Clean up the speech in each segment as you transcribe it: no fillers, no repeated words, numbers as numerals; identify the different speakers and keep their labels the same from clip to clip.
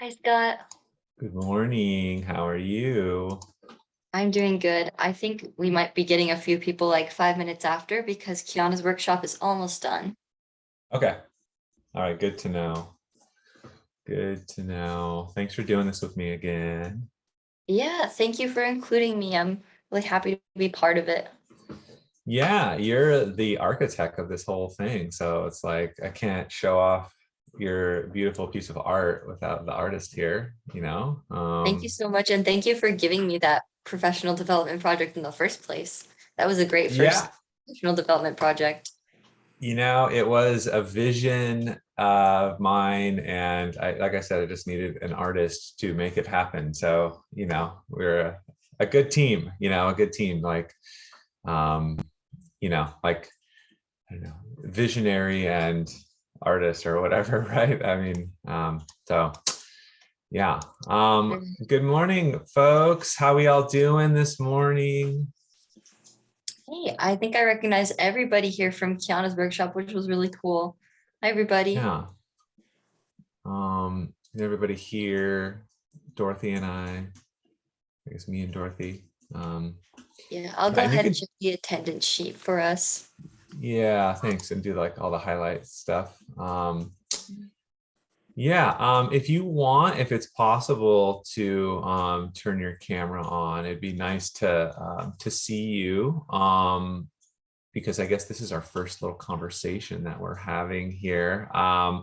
Speaker 1: Hi, Scott.
Speaker 2: Good morning. How are you?
Speaker 1: I'm doing good. I think we might be getting a few people like 5 minutes after because Kiana's workshop is almost done.
Speaker 2: Okay. All right. Good to know. Good to know. Thanks for doing this with me again.
Speaker 1: Yeah, thank you for including me. I'm really happy to be part of it.
Speaker 2: Yeah, you're the architect of this whole thing. So it's like I can't show off your beautiful piece of art without the artist here, you know?
Speaker 1: Thank you so much. And thank you for giving me that professional development project in the first place. That was a great first
Speaker 2: Yeah,
Speaker 1: professional development project.
Speaker 2: it was a vision of mine, and like I said, I just needed an artist to make it happen. So, we're a good team, a good team. Um, like, I don't know, visionary and artist or whatever, right? I mean, so yeah. Good morning, folks. How we all doing this morning?
Speaker 1: Hey, I think I recognize everybody here from Kiana's workshop, which was really cool. Hi, everybody.
Speaker 2: Yeah. Everybody here, Dorothy and I guess me and Dorothy.
Speaker 1: Yeah, I'll
Speaker 2: Yeah,
Speaker 1: go
Speaker 2: and you
Speaker 1: ahead and
Speaker 2: could,
Speaker 1: check the attendance sheet for us.
Speaker 2: yeah, thanks, and do like all the highlight stuff. Yeah, if you want, if it's possible to turn your camera on, it'd be nice to see you, because I guess this is our first little conversation that we're having here. I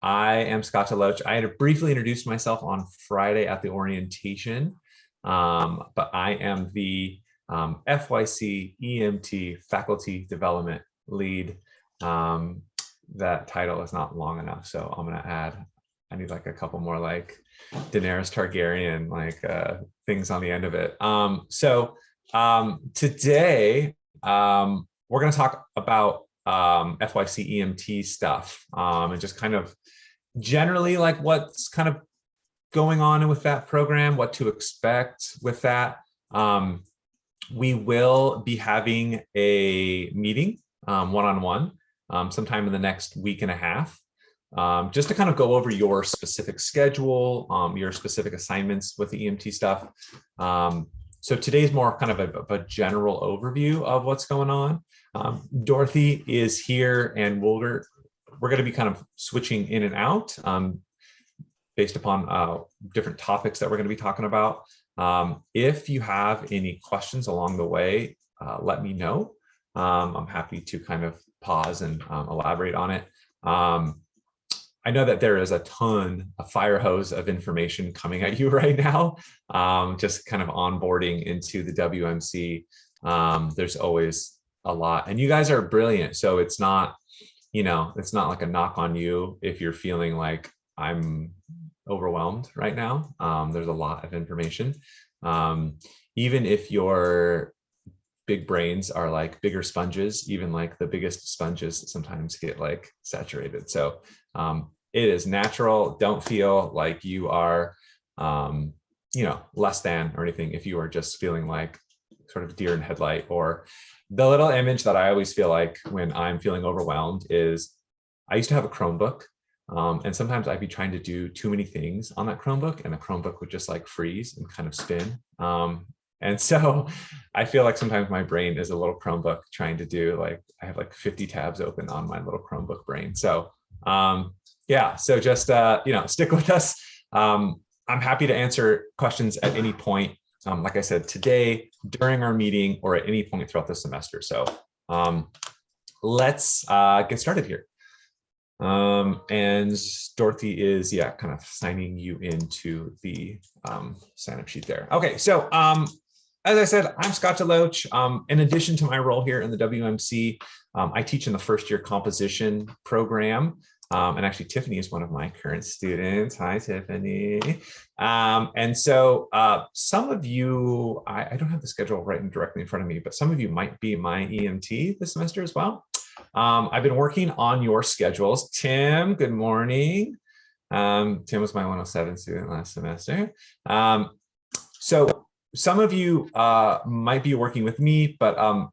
Speaker 2: am Scott DeLoach. I had briefly introduced myself on Friday at the orientation, but I am the FYC-EMT faculty development lead. That title is not long enough, so I'm gonna add, I need like a couple more like Daenerys Targaryen things on the end of it. Today we're gonna talk about FYC-EMT stuff, and just kind of generally like what's kind of going on with that program, what to expect with that. We will be having a meeting one-on-one sometime in the next week and a half, just to kind of go over your specific schedule, your specific assignments with the EMT stuff. So today's more kind of a general overview of what's going on. Dorothy is here, and we're going to be kind of switching in and out based upon different topics that we're going to be talking about. If you have any questions along the way, let me know. I'm happy to kind of pause and elaborate on it. I know that there is a fire hose of information coming at you right now, just kind of onboarding into the WMC. There's always a lot, and you guys are brilliant. So it's not, it's not like a knock on you if you're feeling like I'm overwhelmed right now. There's a lot of information. Even if your big brains are like bigger sponges, even like the biggest sponges sometimes get like saturated. So it is natural. Don't feel like you are, less than or anything if you are just feeling like sort of deer in headlight. Or the little image that I always feel like when I'm feeling overwhelmed is I used to have a Chromebook, and sometimes I'd be trying to do too many things on that Chromebook, and the Chromebook would just like freeze and kind of spin. And so I feel like sometimes my brain is a little Chromebook trying to do like, I have like 50 tabs open on my little Chromebook brain. So yeah, so just, stick with us. I'm happy to answer questions at any point. Like I said, today, during our meeting, or at any point throughout the semester. So let's get started here. And Dorothy is, kind of signing you into the sign up sheet there. Okay, so as I said, I'm Scott DeLoach. In addition to my role here in the WMC, I teach in the first year composition program. And actually, Tiffany is one of my current students. Hi, Tiffany. And so some of you, I don't have the schedule right directly in front of me, but some of you might be my EMT this semester as well. I've been working on your schedules. Tim, good morning. Tim was my 107 student last semester. So some of you might be working with me, but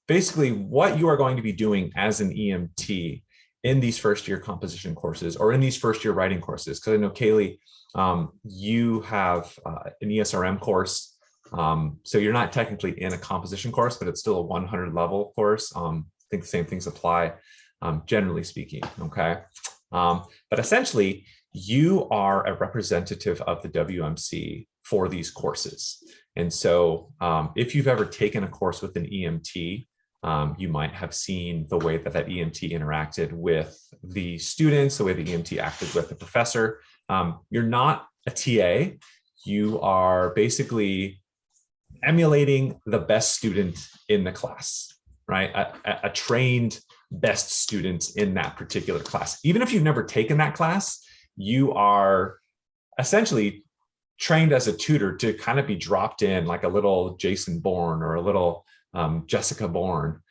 Speaker 2: basically what you are going to be doing as an EMT in these first year composition courses or in these first year writing courses. Because I know, Kaylee, you have an ESRM course. So you're not technically in a composition course, but it's still a 100 level course. I think the same things apply, generally speaking, okay? But essentially, you are a representative of the WMC for these courses. And so if you've ever taken a course with an EMT, you might have seen the way that that EMT interacted with the students, the way the EMT acted with the professor. You're not a TA. You are basically emulating the best student in the class, right? A trained best student in that particular class. Even if you've never taken that class, you are essentially trained as a tutor to kind of be dropped in like a little Jason Bourne or a little Jessica Bourne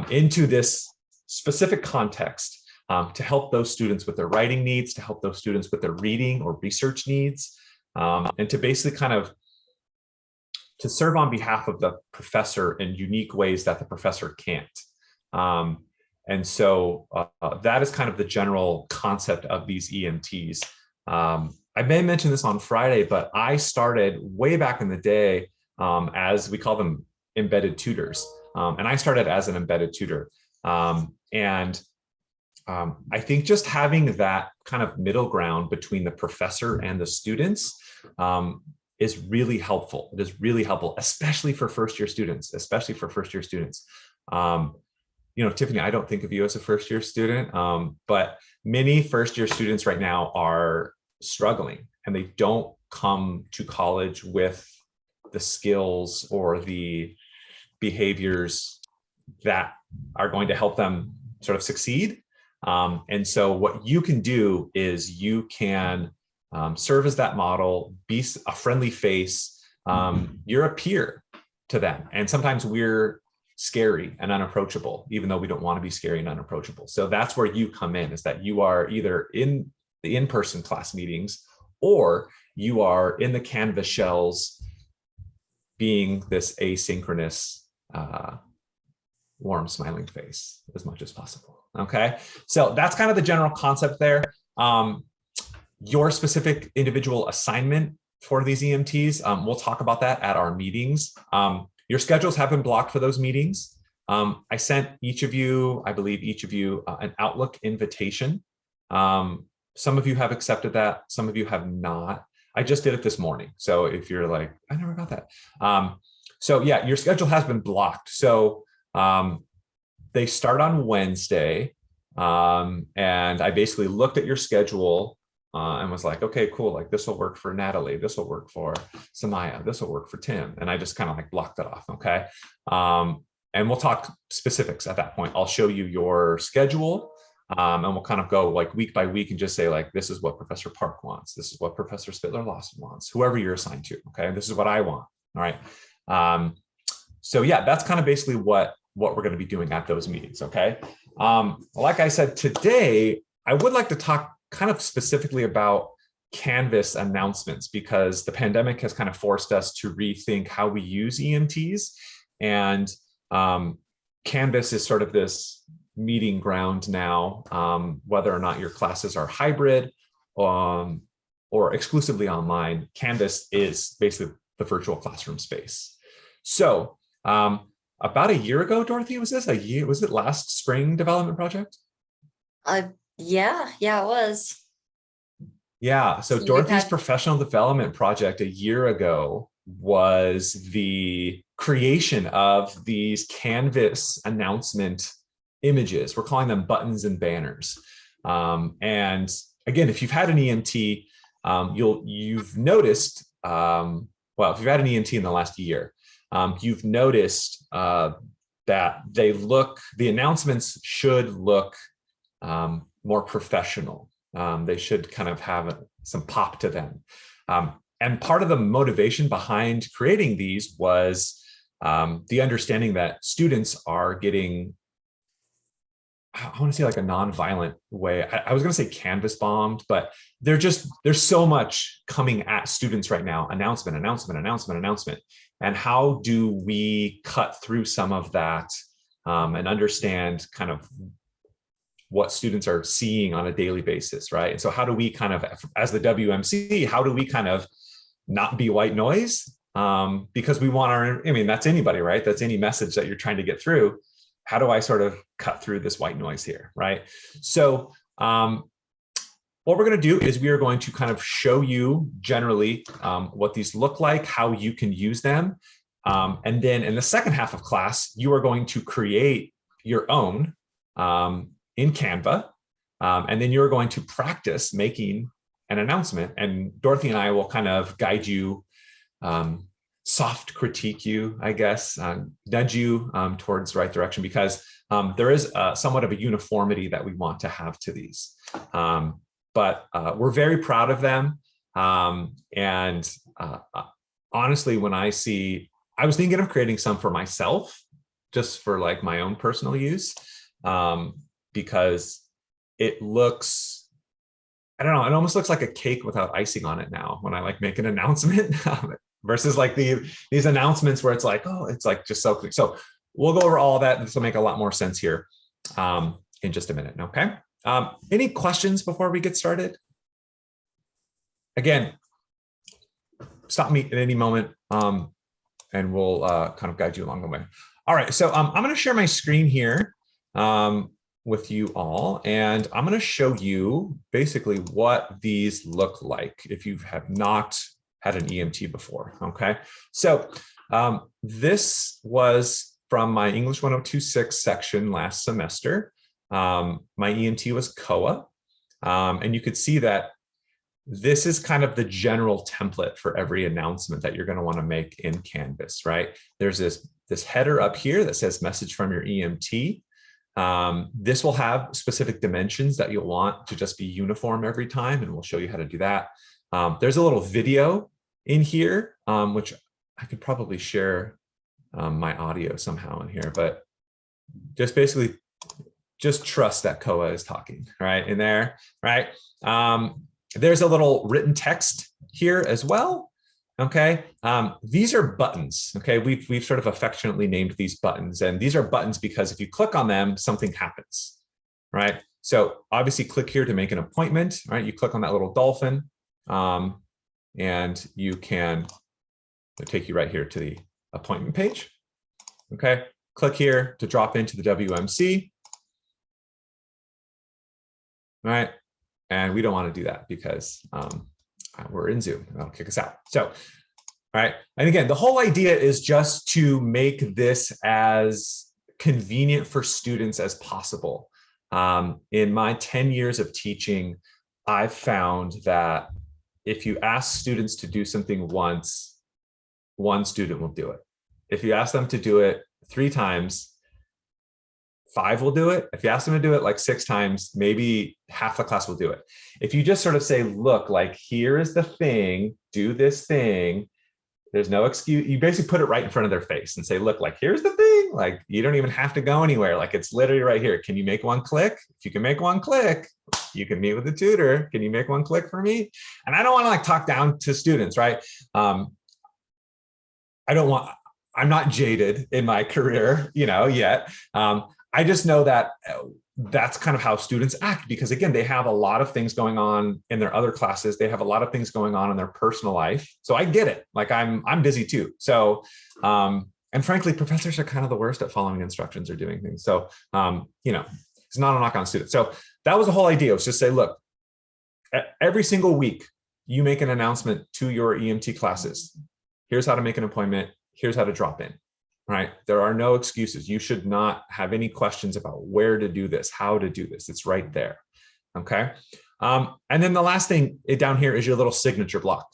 Speaker 2: into this specific context to help those students with their writing needs, to help those students with their reading or research needs, and to basically kind of to serve on behalf of the professor in unique ways that the professor can't. And so that is kind of the general concept of these EMTs. I may mention this on Friday, but I started way back in the day as we call them embedded tutors. And I started as an embedded tutor. And I think just having that kind of middle ground between the professor and the students is really helpful. It is really helpful, especially for first year students, You know, Tiffany, I don't think of you as a first year student, but many first year students right now are struggling and they don't come to college with the skills or the behaviors that are going to help them sort of succeed. And so what you can do is you can serve as that model, be a friendly face. You're a peer to them. And sometimes we're scary and unapproachable, even though we don't want to be scary and unapproachable. So that's where you come in, is that you are either in the in-person class meetings or you are in the Canvas shells being this asynchronous, warm, smiling face as much as possible. Okay, so that's kind of the general concept there. Your specific individual assignment for these EMTs, we'll talk about that at our meetings. Your schedules have been blocked for those meetings. I sent each of you, I believe each of you, an Outlook invitation. Some of you have accepted that, some of you have not. I just did it this morning. So if you're like, I never got that. So yeah, your schedule has been blocked. So they start on Wednesday. And I basically looked at your schedule and was like, okay, cool. Like this will work for Natalie. This will work for Samaya. This will work for Tim. And I just kind of like blocked it off. Okay. And we'll talk specifics at that point. I'll show you your schedule. And we'll kind of go like week by week and just say like, this is what Professor Park wants. This is what Professor Spittler-Lawson wants, whoever you're assigned to. Okay. This is what I want. All right. So yeah, that's kind of basically what we're going to be doing at those meetings. Okay. Like I said, today, I would like to talk kind of specifically about Canvas announcements, because the pandemic has kind of forced us to rethink how we use EMTs. And Canvas is sort of this meeting ground now, whether or not your classes are hybrid or exclusively online. Canvas is basically the virtual classroom space. So about a year ago, Dorothy, was it last spring development project?
Speaker 1: Yeah, it was.
Speaker 2: Yeah, so Dorothy's professional development project a year ago was the creation of these Canvas announcement images. We're calling them buttons and banners. And again, if you've had an EMT, you've noticed, well, if you've had an EMT in the last year, you've noticed that the announcements should look more professional. They should kind of have some pop to them. And part of the motivation behind creating these was the understanding that students are getting, I want to say like a non-violent way. I was going to say canvas bombed, but there's so much coming at students right now. Announcement. And how do we cut through some of that and understand kind of what students are seeing on a daily basis, right? And so how do we kind of, as the WMC, how do we kind of not be white noise? Because we want our, I mean, that's anybody, right? That's any message that you're trying to get through. How do I sort of cut through this white noise here, right? So what we're going to do is we are going to kind of show you generally what these look like, how you can use them. And then in the second half of class, you are going to create your own in Canva. And then you're going to practice making an announcement. And Dorathy and I will kind of guide you, soft critique you, I guess, nudge you towards the right direction, because there is somewhat of a uniformity that we want to have to these. But we're very proud of them. And honestly, when I was thinking of creating some for myself, just for like my own personal use, because it looks, I don't know, it almost looks like a cake without icing on it now when I like make an announcement versus like these announcements where it's like, oh, it's like just so quick. So we'll go over all of that. This will make a lot more sense here in just a minute. Okay. Any questions before we get started? Again, stop me at any moment and we'll kind of guide you along the way. All right, so I'm going to share my screen here with you all, and I'm going to show you basically what these look like if you have not had an EMT before, okay? So this was from my English 1026 section last semester. My EMT was COA, and you could see that this is kind of the general template for every announcement that you're going to want to make in Canvas, right? There's this header up here that says message from your EMT. This will have specific dimensions that you'll want to just be uniform every time, and we'll show you how to do that. There's a little video in here, which I could probably share my audio somehow in here, but just basically just trust that COA is talking, right, in there, right? There's a little written text here as well. Okay, these are buttons. Okay, we've sort of affectionately named these buttons, and these are buttons because if you click on them, something happens, right? So obviously, click here to make an appointment. Right, you click on that little dolphin, and you can take you right here to the appointment page. Okay, click here to drop into the WMC. All right. And we don't want to do that because we're in Zoom. That'll kick us out. So, all right. And again, the whole idea is just to make this as convenient for students as possible. In my 10 years of teaching, I've found that if you ask students to do something once, one student will do it. If you ask them to do it 3 times, 5 will do it. If you ask them to do it like 6 times, maybe half the class will do it. If you just sort of say, look, like, here is the thing, do this thing, there's no excuse. You basically put it right in front of their face and say, look, like, here's the thing. Like, you don't even have to go anywhere. Like, it's literally right here. Can you make one click? If you can make one click, you can meet with the tutor. Can you make one click for me? And I don't want to like talk down to students, right? I'm not jaded in my career, yet. I just know that that's kind of how students act, because again, they have a lot of things going on in their other classes. They have a lot of things going on in their personal life. So I get it. Like I'm busy too. So, and frankly, professors are kind of the worst at following instructions or doing things. So, it's not a knock on students. So that was the whole idea, was just say, look, every single week you make an announcement to your EMT classes. Here's how to make an appointment. Here's how to drop in. Right? There are no excuses. You should not have any questions about where to do this, how to do this. It's right there. Okay. And then the last thing down here is your little signature block.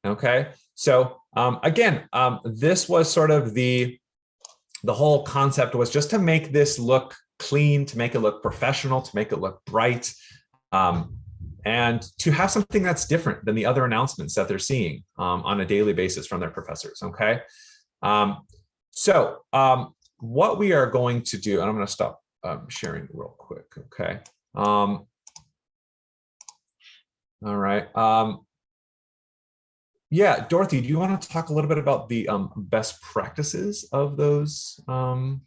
Speaker 2: Okay. So again, this was sort of the whole concept was just to make this look clean, to make it look professional, to make it look bright, and to have something that's different than the other announcements that they're seeing on a daily basis from their professors. Okay. So what we are going to do, and I'm going to stop sharing real quick. Okay. All right. Yeah, Dorathy, do you want to talk a little bit about the best practices of those EMT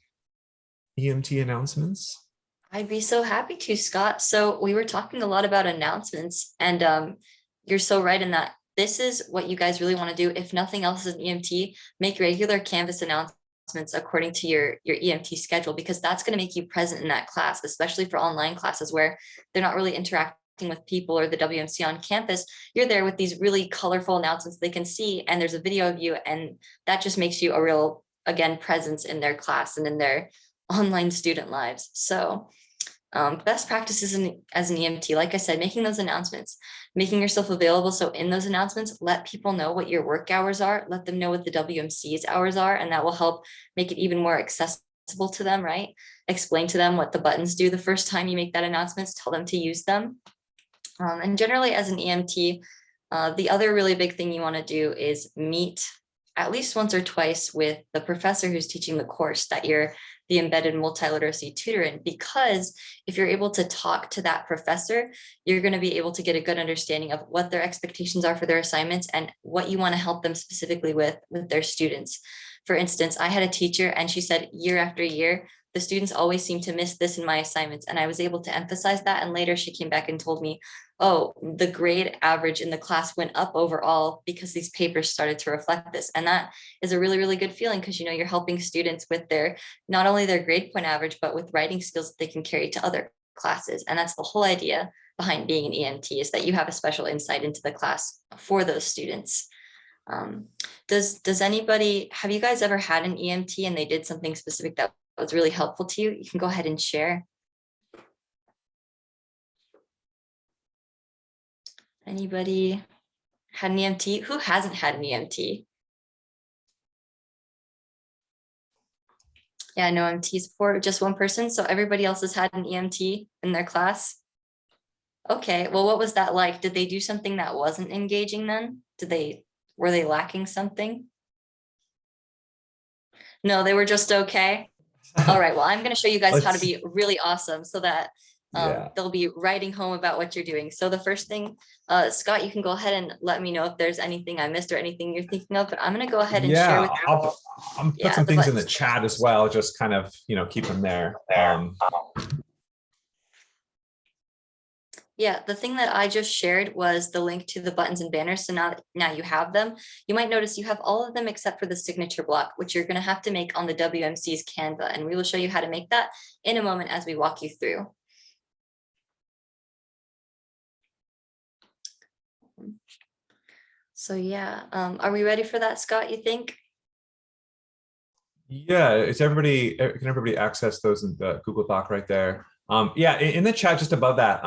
Speaker 2: announcements?
Speaker 1: I'd be so happy to, Scott. So we were talking a lot about announcements, and you're so right in that this is what you guys really want to do. If nothing else as an EMT, make regular Canvas announcements according to your EMT schedule, because that's going to make you present in that class, especially for online classes where they're not really interacting with people or the WMC on campus. You're there with these really colorful announcements they can see, and there's a video of you, and that just makes you a real, again, presence in their class and in their online student lives. So best practices as an EMT, like I said, making those announcements, making yourself available. So in those announcements, let people know what your work hours are, let them know what the WMC's hours are, and that will help make it even more accessible to them, right? Explain to them what the buttons do the first time you make that announcement, tell them to use them. And generally as an EMT, the other really big thing you want to do is meet at least once or twice with the professor who's teaching the course that you're the embedded multiliteracy tutor in, because if you're able to talk to that professor, you're going to be able to get a good understanding of what their expectations are for their assignments and what you want to help them specifically with their students. For instance, I had a teacher and she said year after year, the students always seem to miss this in my assignments. And I was able to emphasize that. And later she came back and told me, oh, the grade average in the class went up overall because these papers started to reflect this. And that is a really, really good feeling, because you know you're helping students with their, not only their grade point average, but with writing skills that they can carry to other classes. And that's the whole idea behind being an EMT, is that you have a special insight into the class for those students. Does anybody, have you guys ever had an EMT and they did something specific that was really helpful to you? You can go ahead and share. Anybody had an EMT? Who hasn't had an EMT? Yeah, no EMTs for just one person. So everybody else has had an EMT in their class. Okay, well, what was that like? Did they do something that wasn't engaging then? Were they lacking something? No, they were just okay. All right, well, I'm going to show you guys how to be really awesome so that they'll be writing home about what you're doing. So the first thing, Scott, you can go ahead and let me know if there's anything I missed or anything you're thinking of, but I'm going to go ahead and share with you.
Speaker 2: I'll put some things in the chat as well, just kind of, keep them there.
Speaker 1: Yeah, the thing that I just shared was the link to the buttons and banners. So now you have them. You might notice you have all of them except for the signature block, which you're going to have to make on the WMC's Canva. And we will show you how to make that in a moment as we walk you through. So yeah, are we ready for that, Scott, you think?
Speaker 2: Yeah, can everybody access those in the Google Doc right there? Yeah, in the chat just above that.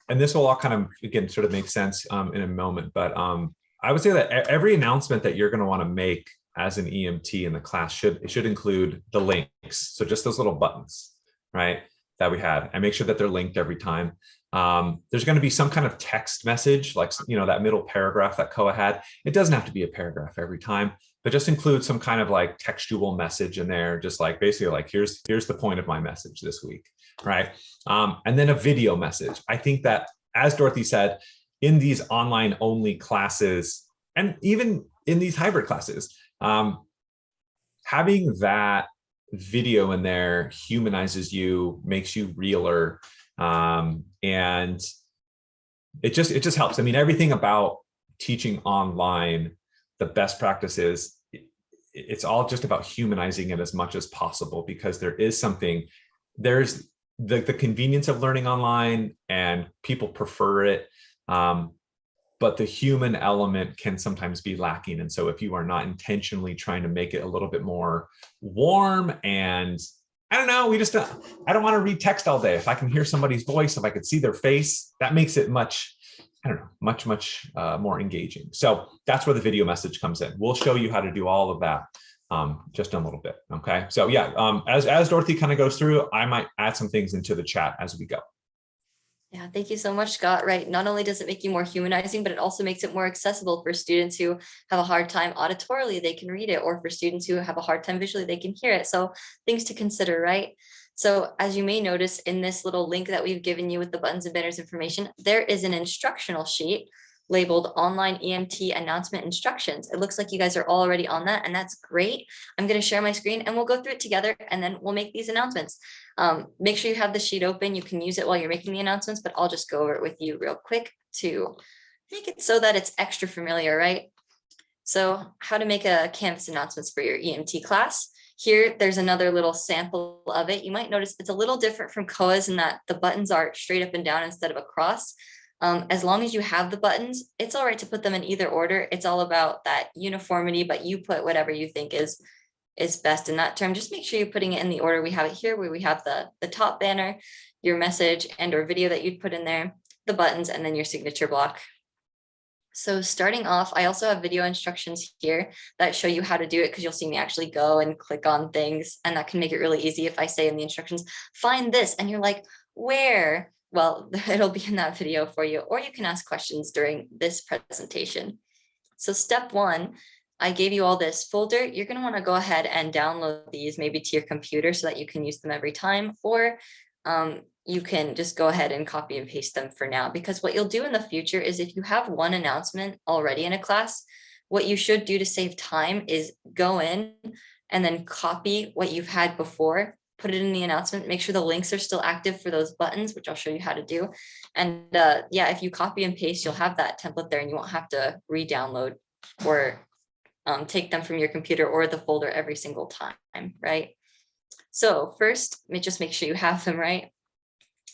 Speaker 2: And this will all kind of, again, sort of make sense in a moment. But I would say that every announcement that you're going to want to make as an EMT in the class should include the links. So just those little buttons, right, that we had, and make sure that they're linked every time. There's going to be some kind of text message, like, that middle paragraph that Koa had. It doesn't have to be a paragraph every time, but just include some kind of like textual message in there, just like basically like, here's the point of my message this week, right? And then a video message. I think that, as Dorathy said, in these online only classes, and even in these hybrid classes, having that video in there humanizes you, makes you realer, and it just helps. I mean, everything about teaching online, the best practices, it's all just about humanizing it as much as possible, because there's the convenience of learning online and people prefer it. But the human element can sometimes be lacking. And so if you are not intentionally trying to make it a little bit more warm, and I don't know, I don't want to read text all day. If I can hear somebody's voice, if I could see their face, that makes it much more engaging. So that's where the video message comes in. We'll show you how to do all of that just in a little bit. Okay. So yeah, as Dorathy kind of goes through, I might add some things into the chat as we go.
Speaker 1: Yeah, thank you so much, Scott. Right. Not only does it make you more humanizing, but it also makes it more accessible for students who have a hard time auditorily, they can read it, or for students who have a hard time visually, they can hear it. So things to consider, right? So as you may notice in this little link that we've given you with the buttons and banners information, there is an instructional sheet. labeled online EMT announcement instructions. It looks like you guys are already on that, and that's great. I'm going to share my screen and we'll go through it together, and then we'll make these announcements. Make sure you have the sheet open. You can use it while you're making the announcements, but I'll just go over it with you real quick to make it so that it's extra familiar, right? So how to make a Canvas announcements for your EMT class. Here, there's another little sample of it. You might notice it's a little different from COAs in that the buttons are straight up and down instead of across. As long as you have the buttons, it's all right to put them in either order. It's all about that uniformity, but you put whatever you think is best in that term. Just make sure you're putting it in the order we have it here, where we have the top banner, your message and or video that you'd put in there, the buttons, and then your signature block. So starting off, I also have video instructions here that show you how to do it, because you'll see me actually go and click on things, and that can make it really easy. If I say in the instructions, find this, and you're like, where? Well, it'll be in that video for you, or you can ask questions during this presentation. So step one, I gave you all this folder. You're going to want to go ahead and download these maybe to your computer so that you can use them every time, or you can just go ahead and copy and paste them for now, because what you'll do in the future is if you have one announcement already in a class, what you should do to save time is go in and then copy what you've had before, put it in the announcement, make sure the links are still active for those buttons, which I'll show you how to do. And yeah, if you copy and paste, you'll have that template there and you won't have to re-download or take them from your computer or the folder every single time, right? So first, just make sure you have them right.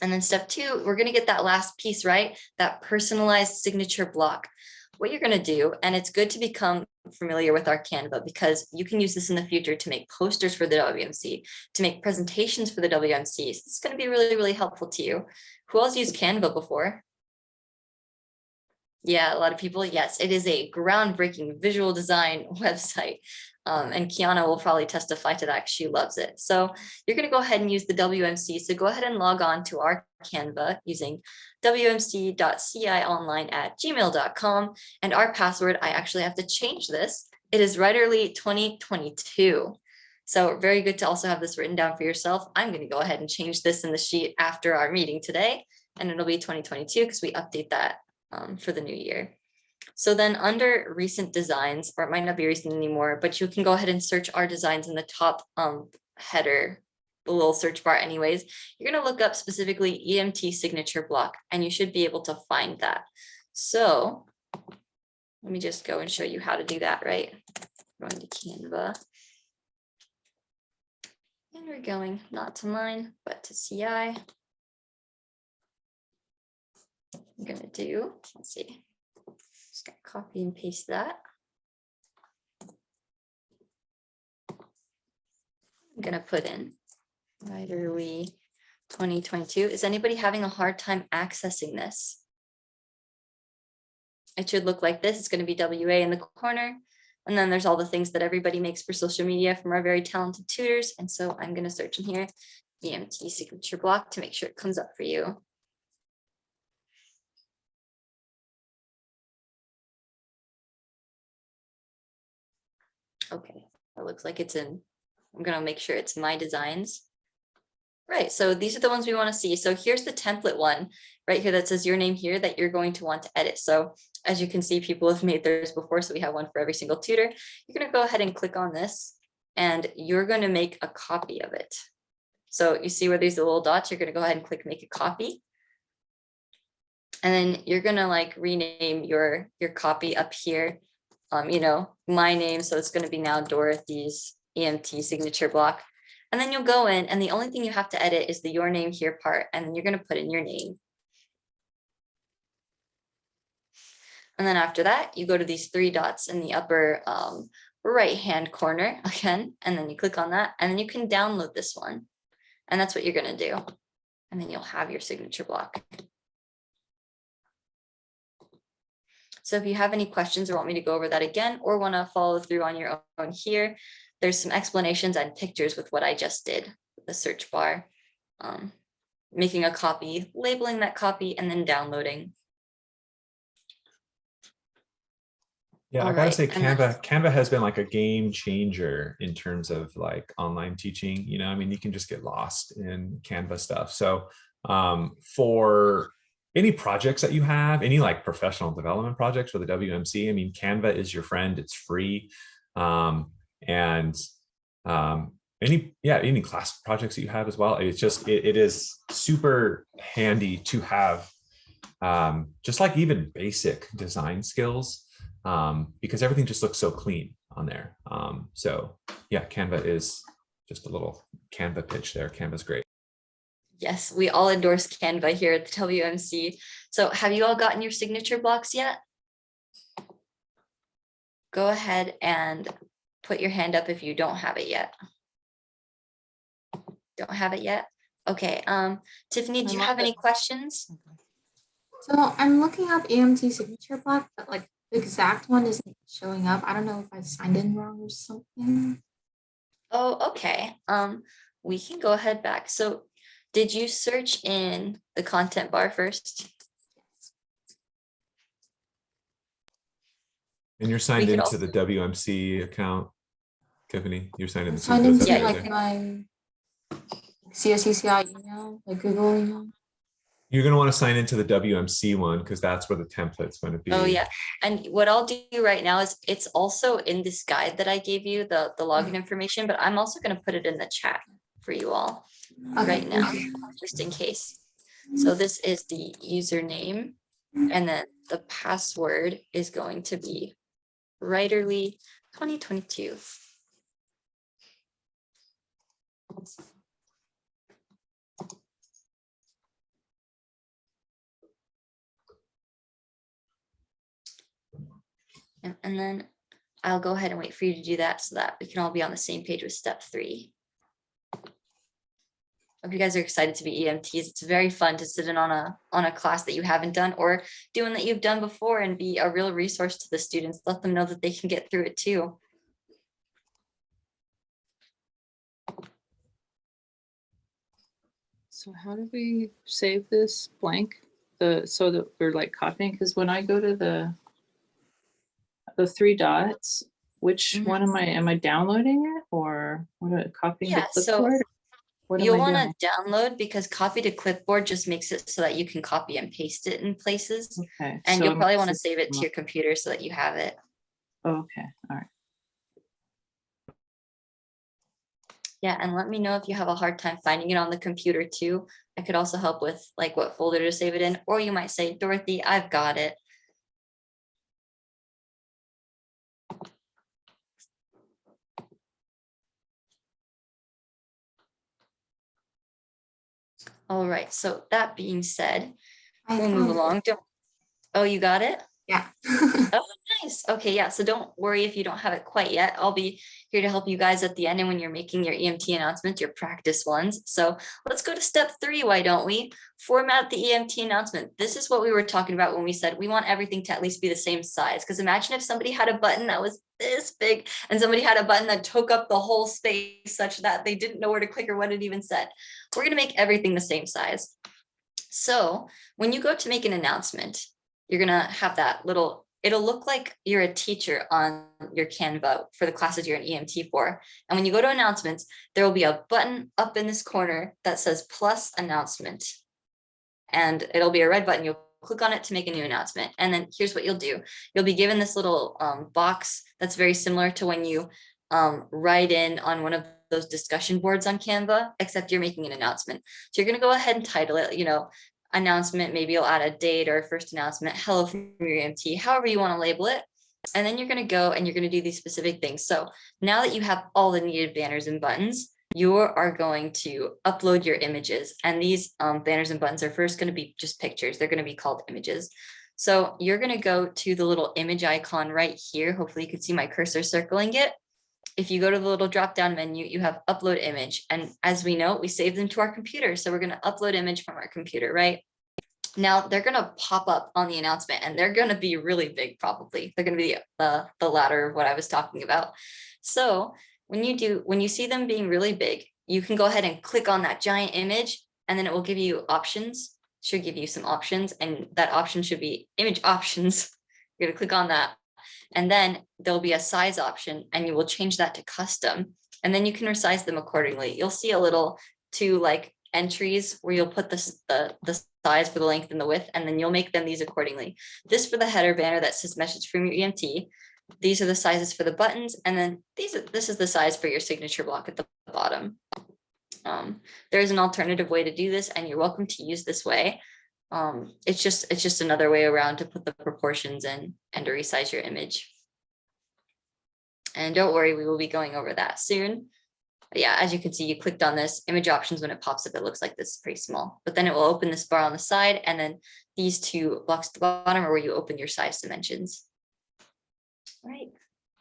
Speaker 1: And then step two, we're going to get that last piece, right? That personalized signature block. What you're going to do, and it's good to become familiar with our Canva, because you can use this in the future to make posters for the WMC, to make presentations for the WMC. So it's going to be really, really helpful to you. Who else used Canva before? Yeah, a lot of people. Yes, it is a groundbreaking visual design website. And Kiana will probably testify to that. She loves it. So you're going to go ahead and use the WMC. So go ahead and log on to our Canva using wmc.cionline@gmail.com. And our password, I actually have to change this. It is Writerly 2022. So very good to also have this written down for yourself. I'm going to go ahead and change this in the sheet after our meeting today, and it'll be 2022 because we update that for the new year. So then under recent designs, or it might not be recent anymore, but you can go ahead and search our designs in the top header, the little search bar anyways. You're going to look up specifically EMT signature block, and you should be able to find that. So let me just go and show you how to do that, right? Going to Canva. And we're going not to mine, but to CI. I'm going to do, let's see. Just gonna copy and paste that. I'm gonna put in Writerly 2022. Is anybody having a hard time accessing this? It should look like this. It's going to be WA in the corner. And then there's all the things that everybody makes for social media from our very talented tutors. And so I'm going to search in here, EMT signature block, to make sure it comes up for you. Okay, it looks like it's in. I'm going to make sure it's my designs. Right, so these are the ones we want to see. So here's the template one right here that says your name here that you're going to want to edit. So as you can see, people have made theirs before, so we have one for every single tutor. You're going to go ahead and click on this, and you're going to make a copy of it. So you see where these little dots, you're going to go ahead and click make a copy. And then you're going to like rename your copy up here. You know, my name, so it's going to be now Dorathy's EMT signature block. And then you'll go in, and the only thing you have to edit is the your name here part, and then you're going to put in your name. And then after that, you go to these three dots in the upper right hand corner again, and then you click on that, and then you can download this one. And that's what you're going to do. And then you'll have your signature block. So if you have any questions or want me to go over that again, or want to follow through on your own here, there's some explanations and pictures with what I just did with the search bar, making a copy, labeling that copy, and then downloading.
Speaker 2: Yeah, I gotta say Canva has been like a game changer in terms of like online teaching. You know, I mean, you can just get lost in Canva stuff. So for any projects that you have, any like professional development projects for the WMC, I mean, Canva is your friend. It's free. And any class projects that you have as well. It's just, it is super handy to have just like even basic design skills, because everything just looks so clean on there. So yeah, Canva is just a little Canva pitch there. Canva's great.
Speaker 1: Yes, we all endorse Canva here at the WMC. So have you all gotten your signature blocks yet? Go ahead and put your hand up if you don't have it yet. Don't have it yet? Okay, Tiffany, do you have any questions?
Speaker 3: So I'm looking up EMT signature block, but like the exact one isn't showing up. I don't know if I signed in wrong or something.
Speaker 1: Oh, okay. We can go ahead back. So did you search in the content bar first?
Speaker 2: And you're signed
Speaker 1: could
Speaker 2: into
Speaker 1: also-
Speaker 2: the WMC account, Tiffany. You're signed
Speaker 3: I'm
Speaker 2: into
Speaker 3: signed
Speaker 2: the
Speaker 3: into
Speaker 1: Yeah,
Speaker 3: like my CSCCI email, like Google email.
Speaker 2: You're going to want to sign into the WMC one because that's where the template's going to be.
Speaker 1: Oh, yeah. And what I'll do right now is it's also in this guide that I gave you, the login information, but I'm also going to put it in the chat for you all right now, just in case. So this is the username, and then the password is going to be Writerly 2022. And then I'll go ahead and wait for you to do that so that we can all be on the same page with step 3. Hope you guys are excited to be EMTs. It's very fun to sit in on a class that you haven't done or doing that you've done before and be a real resource to the students. Let them know that they can get through it too.
Speaker 4: So how do we save this blank? So that we're like copying, because when I go to the 3 dots, which
Speaker 1: Mhm.
Speaker 4: one am I downloading it or what, copying
Speaker 1: Yeah,
Speaker 4: the
Speaker 1: so
Speaker 4: clipboard? What am
Speaker 1: you'll
Speaker 4: I
Speaker 1: want
Speaker 4: doing?
Speaker 1: to download, because copy to clipboard just makes it so that you can copy and paste it in places.
Speaker 4: Okay.
Speaker 1: And
Speaker 4: so
Speaker 1: you'll
Speaker 4: I'm
Speaker 1: probably want to
Speaker 4: just-
Speaker 1: save it to your computer so that you have it.
Speaker 4: Okay. All right.
Speaker 1: Yeah, and let me know if you have a hard time finding it on the computer too. I could also help with like what folder to save it in, or you might say, Dorothy, I've got it. All right, so that being said, we'll move along. Oh, you got it?
Speaker 3: Yeah.
Speaker 1: Oh, nice. Okay, yeah. So don't worry if you don't have it quite yet. I'll be here to help you guys at the end and when you're making your EMT announcements, your practice ones. So let's go to step 3, why don't we? Format the EMT announcement. This is what we were talking about when we said we want everything to at least be the same size. Because imagine if somebody had a button that was this big and somebody had a button that took up the whole space such that they didn't know where to click or what it even said. We're going to make everything the same size. So when you go to make an announcement, you're going to have that little, it'll look like you're a teacher on your Canva for the classes you're an EMT for. And when you go to announcements, there will be a button up in this corner that says plus announcement. And it'll be a red button. You'll click on it to make a new announcement. And then here's what you'll do. You'll be given this little box that's very similar to when you write in on one of those discussion boards on Canva, except you're making an announcement. So you're going to go ahead and title it, announcement. Maybe you'll add a date or a first announcement, hello from your EMT, however you want to label it. And then you're going to go and you're going to do these specific things. So now that you have all the needed banners and buttons, you are going to upload your images. And these banners and buttons are first going to be just pictures. They're going to be called images. So you're going to go to the little image icon right here. Hopefully you can see my cursor circling it. If you go to the little drop down menu, you have upload image. And as we know, we save them to our computer. So we're going to upload image from our computer, right? Now they're going to pop up on the announcement and they're going to be really big. Probably they're going to be the ladder of what I was talking about. So when you see them being really big, you can go ahead and click on that giant image and then it will give you options, should give you some options, and that option should be image options. You're going to click on that. And then there'll be a size option and you will change that to custom. And then you can resize them accordingly. You'll see a little to like entries where you'll put the size for the length and the width, and then you'll make them these accordingly. This for the header banner that says message from your EMT. These are the sizes for the buttons, and then this is the size for your signature block at the bottom. There is an alternative way to do this, and you're welcome to use this way. It's just another way around to put the proportions in and to resize your image. And don't worry, we will be going over that soon. But yeah, as you can see, you clicked on this image options. When it pops up, it looks like this is pretty small, but then it will open this bar on the side, and then these two blocks at the bottom are where you open your size dimensions. Right.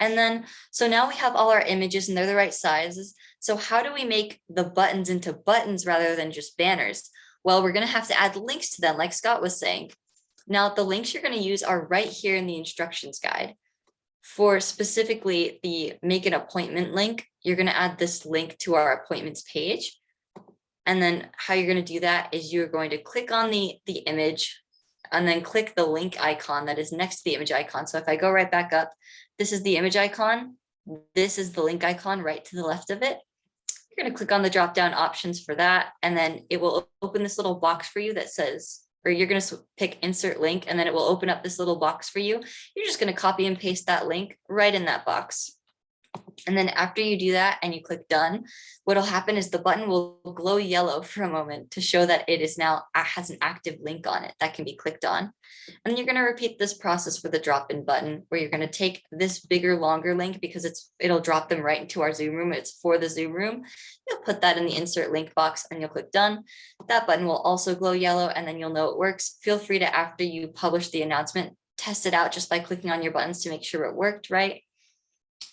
Speaker 1: And then, so now we have all our images and they're the right sizes. So how do we make the buttons into buttons rather than just banners? Well, we're going to have to add links to them, like Scott was saying. Now, the links you're going to use are right here in the instructions guide. For specifically the make an appointment link, you're going to add this link to our appointments page. And then how you're going to do that is you're going to click on the image and then click the link icon that is next to the image icon. So if I go right back up, this is the image icon. This is the link icon right to the left of it. You're going to click on the drop down options for that. And then it will open this little box for you that says, or you're going to pick insert link, and then it will open up this little box for you. You're just going to copy and paste that link right in that box. And then after you do that and you click done, what'll happen is the button will glow yellow for a moment to show that it is now has an active link on it that can be clicked on. And then you're going to repeat this process for the drop-in button, where you're going to take this bigger, longer link because it'll drop them right into our Zoom room. It's for the Zoom room. You'll put that in the insert link box and you'll click done. That button will also glow yellow, and then you'll know it works. Feel free to, after you publish the announcement, test it out just by clicking on your buttons to make sure it worked right.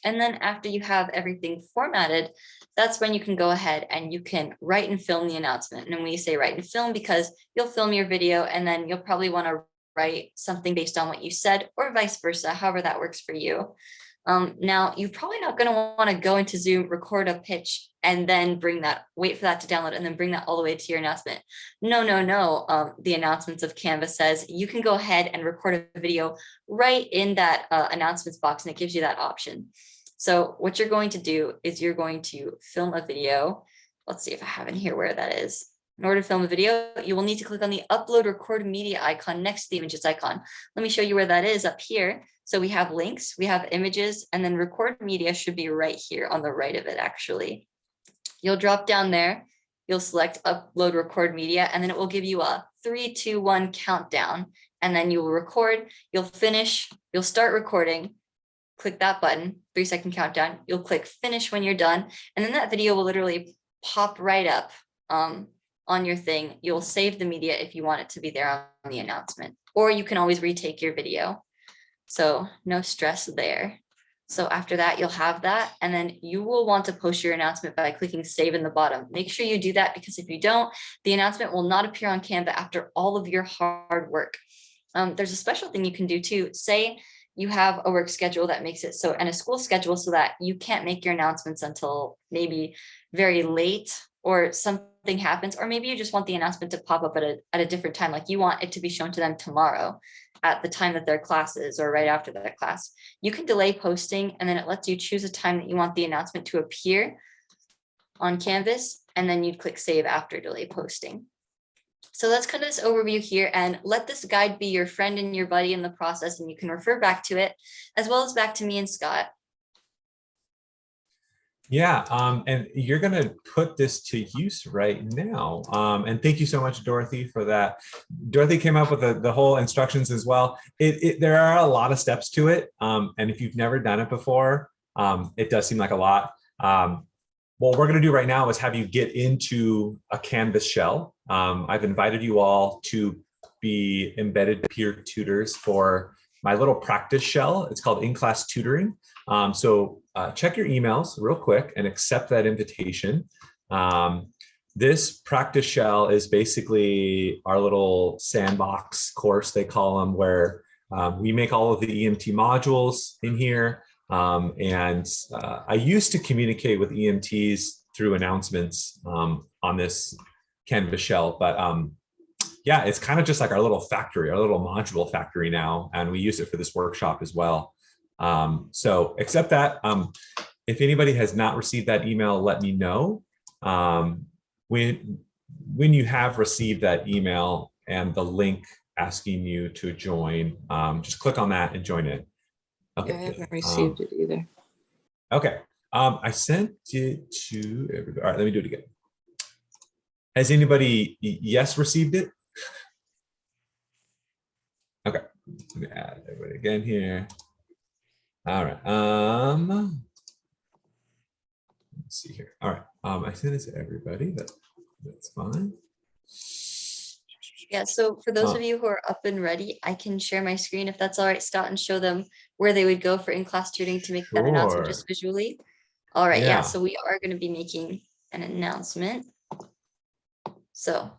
Speaker 1: And then after you have everything formatted, that's when you can go ahead and you can write and film the announcement. And when you say write and film, because you'll film your video and then you'll probably want to write something based on what you said, or vice versa, however that works for you. Now, you're probably not going to want to go into Zoom, record a pitch, and then wait for that to download and then bring that all the way to your announcement. No. The announcements of Canva says you can go ahead and record a video right in that announcements box, and it gives you that option. So what you're going to do is you're going to film a video. Let's see if I have in here where that is. In order to film a video, you will need to click on the upload record media icon next to the images icon. Let me show you where that is up here. So we have links, we have images, and then record media should be right here on the right of it, actually. You'll drop down there, you'll select upload record media, and then it will give you a 3, 2, 1 countdown. And then you will record, you'll finish, you'll start recording, click that button, 3-second countdown, you'll click finish when you're done. And then that video will literally pop right up on your thing. You'll save the media if you want it to be there on the announcement, or you can always retake your video. So no stress there. So after that, you'll have that, and then you will want to post your announcement by clicking save in the bottom. Make sure you do that, because if you don't, the announcement will not appear on Canva after all of your hard work. There's a special thing you can do too. Say you have a work schedule that makes it so, and a school schedule, so that you can't make your announcements until maybe very late, or something happens, or maybe you just want the announcement to pop up at a different time. Like you want it to be shown to them tomorrow at the time that their class is, or right after their class. You can delay posting, and then it lets you choose a time that you want the announcement to appear on Canvas, and then you'd click save after delay posting. So that's kind of this overview here, and let this guide be your friend and your buddy in the process, and you can refer back to it, as well as back to me and Scott.
Speaker 2: Yeah, and you're going to put this to use right now. And thank you so much, Dorathy, for that. Dorathy came up with the whole instructions as well. There are a lot of steps to it. And if you've never done it before, it does seem like a lot. What we're going to do right now is have you get into a Canvas shell. I've invited you all to be embedded peer tutors for my little practice shell. It's called In-Class Tutoring. So check your emails real quick and accept that invitation. This practice shell is basically our little sandbox course, they call them, where we make all of the EMT modules in here. I used to communicate with EMTs through announcements on this Canvas shell, but yeah, it's kind of just like our little factory, our little module factory now, and we use it for this workshop as well. So accept that. If anybody has not received that email, let me know. when you have received that email and the link asking you to join, just click on that and join in. Okay,
Speaker 4: Yeah, I haven't
Speaker 2: good.
Speaker 4: received it either.
Speaker 2: Okay, I sent it to everybody. All right, let me do it again. Has anybody yes received it? Okay, let me add everybody again here. All right. Let's see here. All right. I sent it to everybody. That's fine.
Speaker 1: Yeah, so for those of you who are up and ready, I can share my screen if that's all right, Scott, and show them where they would go for in-class tutoring to make that announcement
Speaker 2: Sure.
Speaker 1: just visually. All right, yeah,
Speaker 2: Yeah.
Speaker 1: so we are going to be making an announcement. So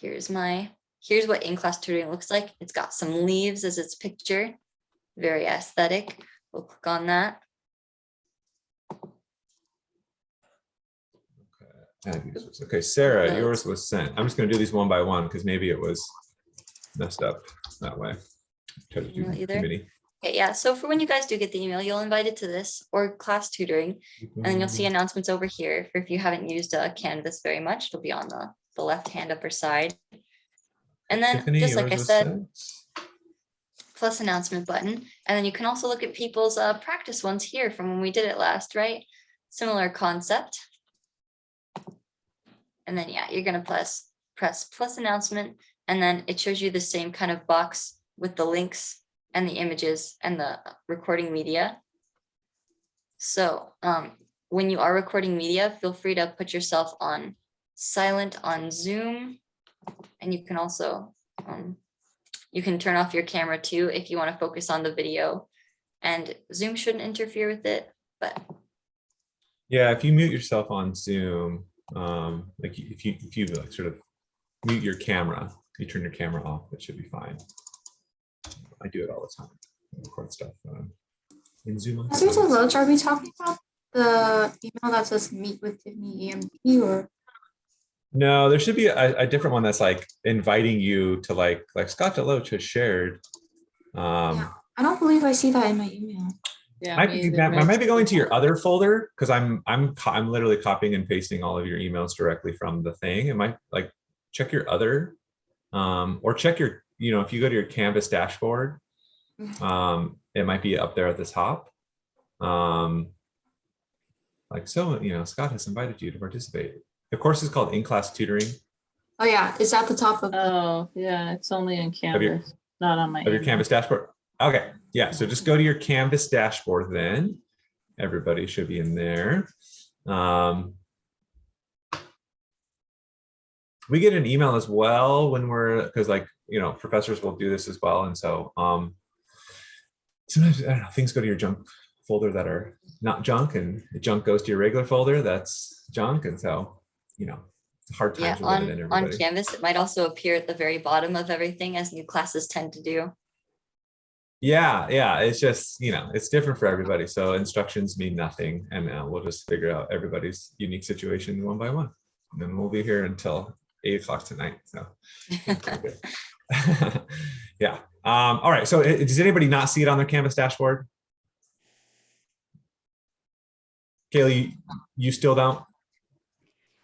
Speaker 1: here's what in-class tutoring looks like. It's got some leaves as its picture, very aesthetic. We'll click on that.
Speaker 2: Okay, Sarah,
Speaker 1: No,
Speaker 2: yours was sent. I'm just going to do these one by one because maybe it was messed up that way. Try to do
Speaker 1: Email either.
Speaker 2: too many.
Speaker 1: Okay, yeah, so for when you guys do get the email, you'll invite it to this or class tutoring, and then you'll see announcements over here for if you haven't used Canvas very much, it'll be on the left-hand upper side. And then,
Speaker 2: Tiffany,
Speaker 1: just like
Speaker 2: yours
Speaker 1: I
Speaker 2: was
Speaker 1: said,
Speaker 2: sent.
Speaker 1: plus announcement button, and then you can also look at people's practice ones here from when we did it last, right? Similar concept. And then, yeah, you're gonna press plus announcement, and then it shows you the same kind of box with the links and the images and the recording media. So when you are recording media, feel free to put yourself on silent on Zoom, and you can also you can turn off your camera too if you want to focus on the video, and Zoom shouldn't interfere with it, but
Speaker 2: Yeah, if you mute yourself on Zoom, like if you like sort of mute your camera, you turn your camera off, it should be fine. I do it all the time. I record stuff in Zoom.
Speaker 3: Professor DeLoach, are we talking about the email that says meet with Tiffany EMT or?
Speaker 2: No, there should be a different one that's like inviting you to like Scott DeLoach has shared.
Speaker 3: Yeah, I don't believe I see that in my email.
Speaker 4: Yeah,
Speaker 2: I
Speaker 4: me either.
Speaker 2: might be going to your other folder because I'm literally copying and pasting all of your emails directly from the thing. It might like check your other or check your, if you go to your Canvas dashboard, it might be up there at the top. Like so, Scott has invited you to participate. The course is called In-Class Tutoring.
Speaker 3: Oh yeah, it's at the top of
Speaker 4: Oh, yeah, it's only in Canvas, not on my
Speaker 2: Of your
Speaker 4: email.
Speaker 2: Canvas dashboard. Okay, yeah, so just go to your Canvas dashboard then. Everybody should be in there. We get an email as well when because professors will do this as well. And so sometimes, I don't know, things go to your junk folder that are not junk, and junk goes to your regular folder that's junk. And so, hard
Speaker 1: yeah,
Speaker 2: times are living in
Speaker 1: on
Speaker 2: everybody.
Speaker 1: Canvas, it might also appear at the very bottom of everything, as new classes tend to do.
Speaker 2: Yeah, it's just, it's different for everybody. So instructions mean nothing, and we'll just figure out everybody's unique situation one by one. And then we'll be here until 8 o'clock tonight. So yeah. All right. So does anybody not see it on their Canvas dashboard? Kaylee, you still don't?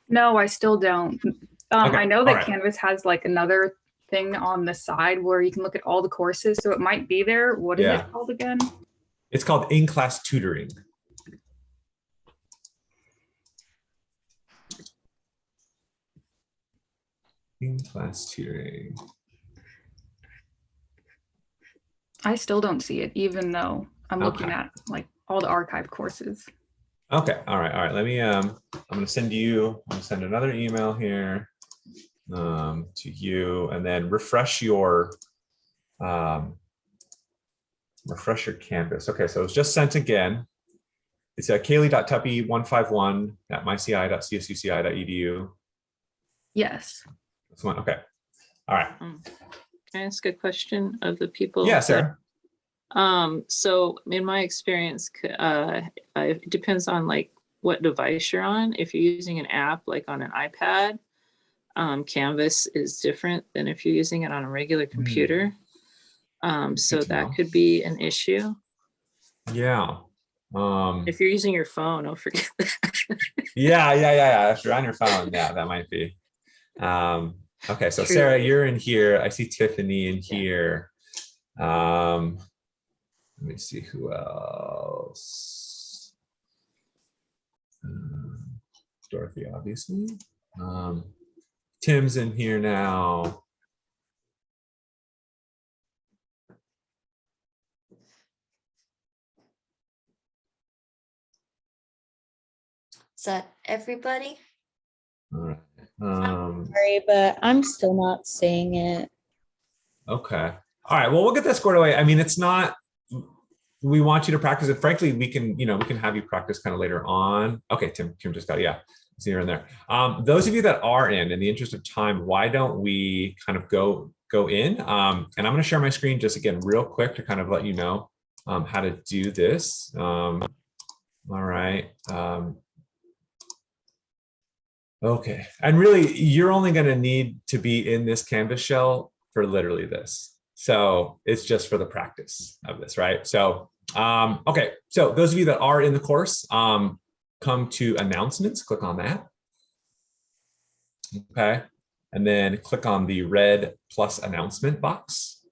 Speaker 5: No, I still don't.
Speaker 2: Okay,
Speaker 5: I know
Speaker 2: all
Speaker 5: that
Speaker 2: right.
Speaker 5: Canvas has like another thing on the side where you can look at all the courses, so it might be there. What is
Speaker 2: Yeah.
Speaker 5: it called again?
Speaker 2: It's called In-Class Tutoring. In-Class Tutoring.
Speaker 5: I still don't see it, even though I'm looking
Speaker 2: Okay.
Speaker 5: at like all the archive courses.
Speaker 2: Okay. All right. Let me, I'm going to send another email here to you, and then refresh your Canvas. Okay. So it's just sent again. It's at kaylee.tuppy151@myci.csuci.edu.
Speaker 5: Yes.
Speaker 2: That's one. Okay. All right.
Speaker 4: Can I ask a question of the people?
Speaker 2: Yeah, Sarah.
Speaker 4: So in my experience, it depends on like what device you're on. If you're using an app like on an iPad, Canvas is different than if you're using it on a regular computer. So that could be an issue.
Speaker 2: Yeah.
Speaker 4: If you're using your phone, don't forget that.
Speaker 2: Yeah. If you're on your phone, yeah, that might be. Okay, so
Speaker 1: True.
Speaker 2: Sarah, you're in here. I see Tiffany in
Speaker 1: Yeah.
Speaker 2: here. Let me see who else. Dorothy, obviously. Tim's in here now.
Speaker 1: Is that everybody?
Speaker 2: All right.
Speaker 6: Sorry, but I'm still not seeing it.
Speaker 2: Okay. All right. Well, we'll get that squared away. I mean, it's not, we want you to practice it. Frankly, we can have you practice kind of later on. Okay, Tim just got it. Yeah. See, you're in there. Those of you that are in the interest of time, why don't we kind of go in? And I'm going to share my screen just again, real quick to kind of let you know how to do this. All right. Okay. And really, you're only going to need to be in this Canvas shell for literally this. So it's just for the practice of this, right? So, okay. So those of you that are in the course, come to announcements, click on that. Okay. And then click on the red plus announcement box.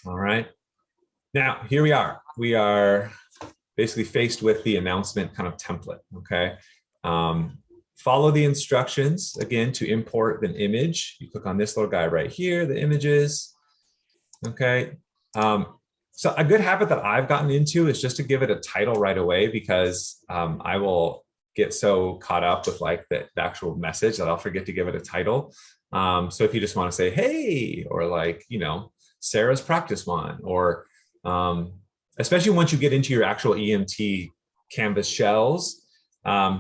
Speaker 2: All right. Now, here we are. We are basically faced with the announcement kind of template, okay? Follow the instructions, again, to import an image. You click on this little guy right here, the images, okay? So a good habit that I've gotten into is just to give it a title right away, because I will get so caught up with like the actual message that I'll forget to give it a title. So if you just want to say, hey, or like, you know, Sarah's practice one, or especially once you get into your actual EMT Canvas shells,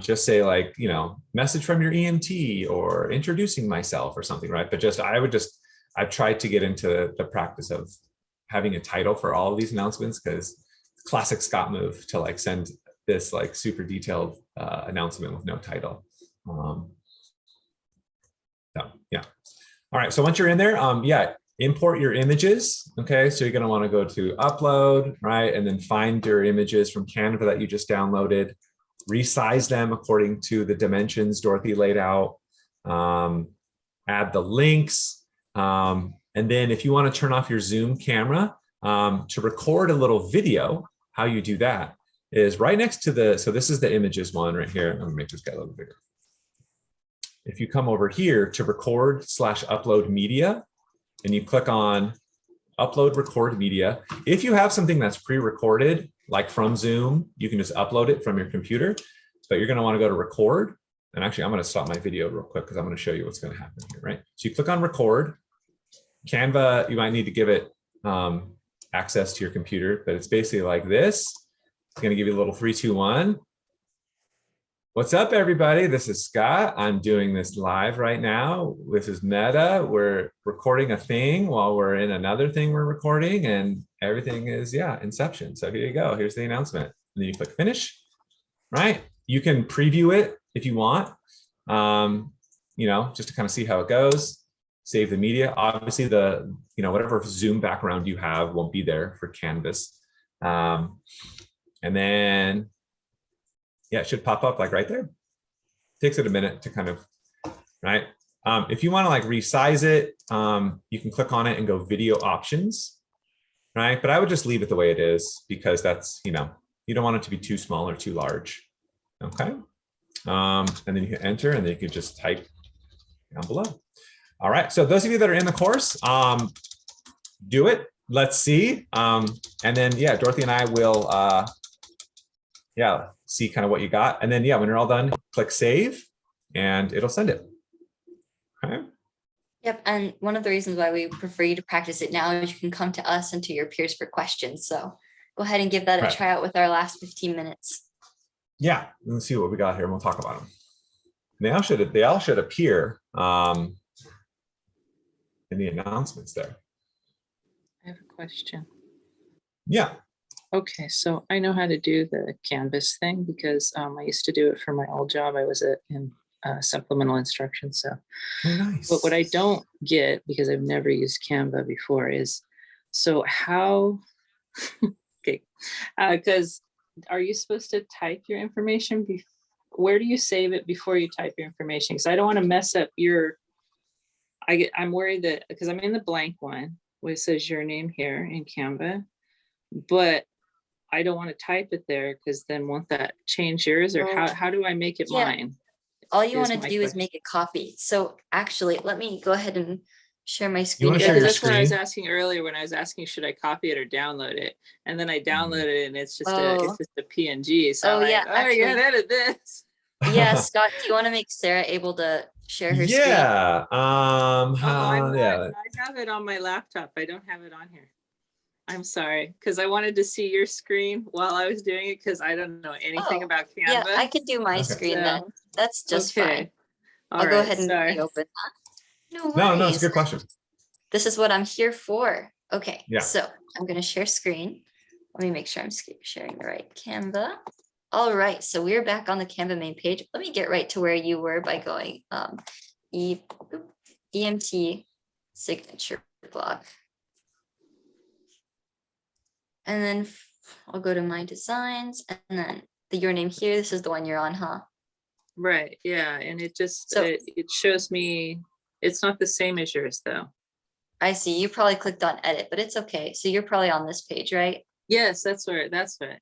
Speaker 2: just say like, you know, message from your EMT or introducing myself or something, right? But just, I've tried to get into the practice of having a title for all of these announcements, because classic Scott move to like send this like super detailed announcement with no title. So yeah. All right, so once you're in there, yeah, import your images. Okay, so you're going to want to go to upload, right? And then find your images from Canva that you just downloaded, resize them according to the dimensions Dorothy laid out, add the links. And then if you want to turn off your Zoom camera to record a little video, how you do that is right next to the, so this is the images one right here. I'm going to make this guy a little bigger. If you come over here to record/upload media, and you click on upload record media. If you have something that's pre-recorded, like from Zoom, you can just upload it from your computer, but you're going to want to go to record. And actually, I'm going to stop my video real quick because I'm going to show you what's going to happen here, right? So you click on record. Canva, you might need to give it access to your computer, but it's basically like this. It's going to give you a little 3, 2, 1. What's up, everybody? This is Scott. I'm doing this live right now. This is Meta. We're recording a thing while we're in another thing we're recording, and everything is, yeah, Inception. So here you go. Here's the announcement. And then you click finish, right? You can preview it if you want, you know, just to kind of see how it goes. Save the media. Obviously, the, you know, whatever Zoom background you have won't be there for Canvas. And then, yeah, it should pop up like right there. Takes it a minute to kind of, right? If you want to like resize it, you can click on it and go video options, right? But I would just leave it the way it is, because that's, you know, you don't want it to be too small or too large. Okay. And then you can enter, and then you can just type down below. All right. So those of you that are in the course, do it. Let's see. And then, yeah, Dorothy and I will, yeah, see kind of what you got. And then, yeah, when you're all done, click save and it'll send it. Okay.
Speaker 1: Yep, and one of the reasons why we prefer you to practice it now is you can come to us and to your peers for questions. So go ahead and give that a try out with our last 15 minutes.
Speaker 2: Yeah, let's see what we got here and we'll talk about them. They all should appear in the announcements there.
Speaker 4: I have a question.
Speaker 2: Yeah.
Speaker 4: Okay, so I know how to do the Canvas thing because I used to do it for my old job. I was in supplemental instruction. So,
Speaker 2: Oh, nice.
Speaker 4: But what I don't get, because I've never used Canva before, is so how, okay, because are you supposed to type your information where do you save it before you type your information? Because I don't want to mess up your, I'm worried that, because I'm in the blank one, where it says your name here in Canva, but I don't want to type it there, because then won't that change yours, or how do I make it
Speaker 1: Yeah.
Speaker 4: mine?
Speaker 1: All you
Speaker 4: Here's
Speaker 1: want to
Speaker 4: my
Speaker 1: do is
Speaker 4: question.
Speaker 1: make a copy. So actually, let me go ahead and share my
Speaker 2: You
Speaker 1: screen.
Speaker 2: wanna
Speaker 4: Yeah,
Speaker 2: share
Speaker 4: because
Speaker 2: your
Speaker 4: that's what I was
Speaker 2: screen?
Speaker 4: asking earlier when I was asking, should I copy it or download it? And then I
Speaker 2: Mm-hmm.
Speaker 4: downloaded it and it's just
Speaker 1: Oh.
Speaker 4: a PNG. So
Speaker 1: Oh,
Speaker 4: I'm
Speaker 1: yeah,
Speaker 4: like, oh, I
Speaker 1: actually-
Speaker 4: gotta edit this.
Speaker 1: Yeah, Scott, do you want to make Sarah able to share her screen?
Speaker 2: Yeah.
Speaker 4: Oh,
Speaker 2: Yeah.
Speaker 4: I have it on my laptop. I don't have it on here. I'm sorry, because I wanted to see your screen while I was doing it, because I don't know anything
Speaker 1: Oh,
Speaker 4: about
Speaker 1: Yeah,
Speaker 4: Canva.
Speaker 1: I could do my
Speaker 2: Okay.
Speaker 1: screen
Speaker 4: So,
Speaker 1: then. That's just fine.
Speaker 4: All
Speaker 1: I'll go
Speaker 4: right,
Speaker 1: ahead and
Speaker 4: sorry.
Speaker 1: reopen that. No
Speaker 2: No, it's a
Speaker 1: worries.
Speaker 2: good question.
Speaker 1: This is what I'm here for. Okay,
Speaker 2: Yeah.
Speaker 1: so I'm gonna share screen. Let me make sure I'm sharing the right Canva. All right, so we're back on the Canva main page. Let me get right to where you were by going EMT signature block. And then I'll go to my designs, and then your name here. This is the one you're on, huh?
Speaker 4: Right, yeah, and it just,
Speaker 1: So-
Speaker 4: it shows me, it's not the same as yours though.
Speaker 1: I see. You probably clicked on edit, but it's okay. So you're probably on this page, right?
Speaker 4: Yes, that's what it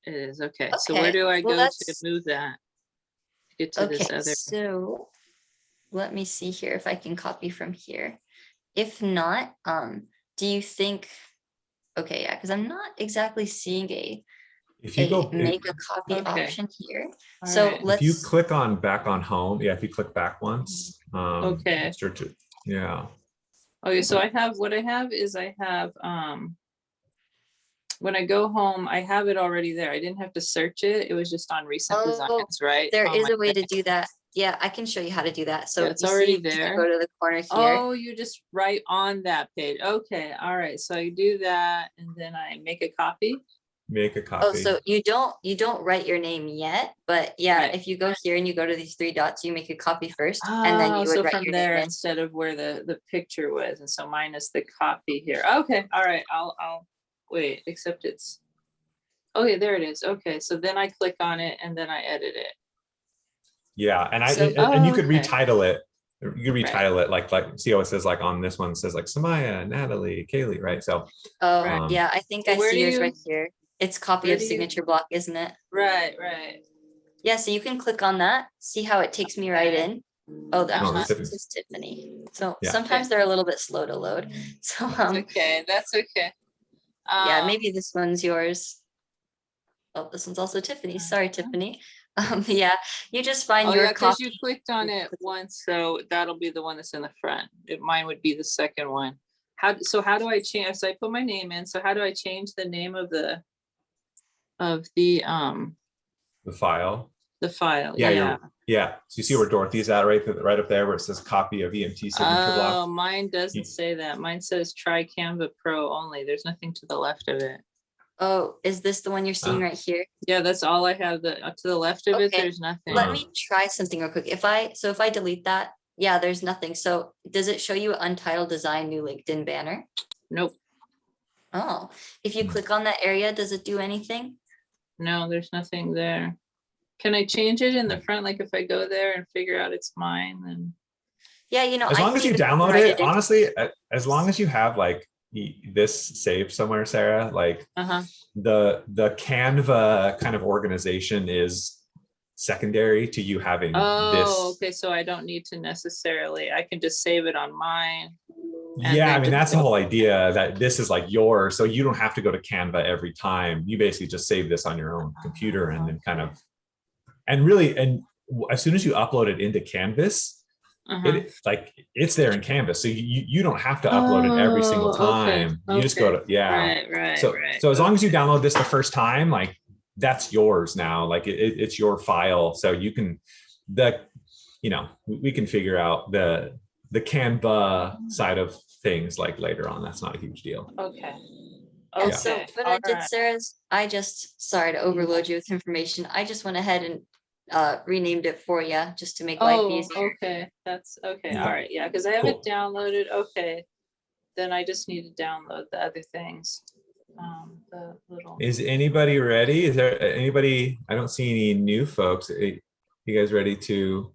Speaker 4: is. Okay, so where
Speaker 1: Okay,
Speaker 4: do I
Speaker 1: well,
Speaker 4: go to
Speaker 1: that's-
Speaker 4: move that? Get to this
Speaker 1: Okay,
Speaker 4: other,
Speaker 1: so let me see here if I can copy from here. If not, do you think, okay, yeah, because I'm not exactly seeing
Speaker 2: If you go,
Speaker 1: make a copy
Speaker 4: Okay.
Speaker 1: option here.
Speaker 4: All
Speaker 1: So
Speaker 4: right.
Speaker 1: let's.
Speaker 2: if you click on back on home, yeah, if you click back once,
Speaker 4: Okay.
Speaker 2: start to, yeah.
Speaker 4: Okay, so I have, what I have is I have, when I go home, I have it already there. I didn't have to search it. It was just on recent
Speaker 1: Oh,
Speaker 4: designs, right?
Speaker 1: There
Speaker 4: on
Speaker 1: is
Speaker 4: my
Speaker 1: a way to
Speaker 4: thing.
Speaker 1: do that. Yeah, I can show you how to do that. So
Speaker 4: Yeah, it's
Speaker 1: you
Speaker 4: already
Speaker 1: see, if you
Speaker 4: there.
Speaker 1: go to the corner here.
Speaker 4: Oh, you just write on that page. Okay, all right. So I do that and then I make a copy.
Speaker 2: Make a copy.
Speaker 1: Oh, so you don't write your name yet, but yeah,
Speaker 4: Right.
Speaker 1: if you go here and you go to these three dots, you make a copy first, and then you would
Speaker 4: So
Speaker 1: write
Speaker 4: from
Speaker 1: your
Speaker 4: there
Speaker 1: name in.
Speaker 4: instead of where the picture was, and so mine is the copy here. Okay, all right. I'll wait. Except it's okay. There it is. Okay, so then I click on it and then I edit it.
Speaker 2: Yeah, and
Speaker 1: So-
Speaker 2: and you could
Speaker 4: Okay.
Speaker 2: retitle it. You could
Speaker 4: Right.
Speaker 2: retitle it like see how it says like on this one it says like Samaya, Natalie, Kaylee, right? So
Speaker 1: Oh,
Speaker 4: Right.
Speaker 1: yeah, I think
Speaker 4: So
Speaker 1: I
Speaker 4: where
Speaker 1: see
Speaker 4: do
Speaker 1: yours
Speaker 4: you-
Speaker 1: right here. It's copy
Speaker 4: where
Speaker 1: of
Speaker 4: do you-
Speaker 1: signature block, isn't it?
Speaker 4: Right.
Speaker 1: Yeah, so you can click on that, see how it takes me right
Speaker 4: Okay.
Speaker 1: in. Oh,
Speaker 2: No,
Speaker 1: actually,
Speaker 2: that's
Speaker 1: this is Tiffany. So
Speaker 2: Yeah.
Speaker 1: sometimes they're a little bit slow to load. So
Speaker 4: Okay, that's okay.
Speaker 1: yeah, maybe this one's yours. Oh, this one's also Tiffany. Sorry, Tiffany. Yeah, you just find
Speaker 4: Oh
Speaker 1: your
Speaker 4: yeah, because
Speaker 1: copy.
Speaker 4: you clicked on it once, so that'll be the one that's in the front. Mine would be the second one. How do I change? So I put my name in. So how do I change the name of the
Speaker 2: the file.
Speaker 4: file?
Speaker 2: Yeah, yeah. So you see where Dorothy's at right up there where it says copy of EMT signature
Speaker 4: Oh,
Speaker 2: block.
Speaker 4: mine doesn't say that. Mine says try Canva Pro only. There's nothing to the left of it.
Speaker 1: Oh, is this the one you're seeing right here?
Speaker 4: Yeah, that's all I have. To the left of it,
Speaker 1: Okay,
Speaker 4: there's nothing.
Speaker 1: Let me try something real quick. If I delete that, yeah, there's nothing. So does it show you untitled design new LinkedIn banner?
Speaker 4: Nope.
Speaker 1: Oh, if you click on that area, does it do anything?
Speaker 4: No, there's nothing there. Can I change it in the front? Like if I go there and figure out it's mine, then
Speaker 1: Yeah, you know,
Speaker 2: As
Speaker 1: I
Speaker 2: long
Speaker 1: can
Speaker 2: as you
Speaker 1: even
Speaker 2: download
Speaker 1: write
Speaker 2: it,
Speaker 1: in-
Speaker 2: honestly, as long as you have like this saved somewhere, Sarah, like the Canva kind of organization is secondary to you having
Speaker 4: oh,
Speaker 2: this.
Speaker 4: okay. So I don't need to necessarily. I can just save it on mine. and
Speaker 2: Yeah,
Speaker 4: then
Speaker 2: I mean,
Speaker 4: just
Speaker 2: that's the
Speaker 4: go-
Speaker 2: whole idea that this is like yours. So you don't have to go to Canva every time. You basically just save this on your own computer and then kind of, and really, and as soon as you upload it into Canvas, it's there in Canvas. So you don't have to upload it every single
Speaker 4: Oh, okay,
Speaker 2: time. You just go to, yeah.
Speaker 4: Right.
Speaker 2: So as long as you download this the first time, like that's yours now. Like it's your file. So you can, we can figure out the Canva side of things like later on. That's not a huge deal.
Speaker 4: Okay.
Speaker 1: Yeah, so
Speaker 4: Okay,
Speaker 1: what I did,
Speaker 4: alright.
Speaker 1: Sarah, is sorry to overload you with information. I just went ahead and renamed it for you just to make life
Speaker 4: Oh,
Speaker 1: easier.
Speaker 4: okay. That's okay.
Speaker 2: Yeah.
Speaker 4: All right. Yeah, because I have it
Speaker 2: Cool.
Speaker 4: downloaded. Okay. Then I just need to download the other things. The little.
Speaker 2: Is anybody ready? Is there anybody? I don't see any new folks. You guys ready to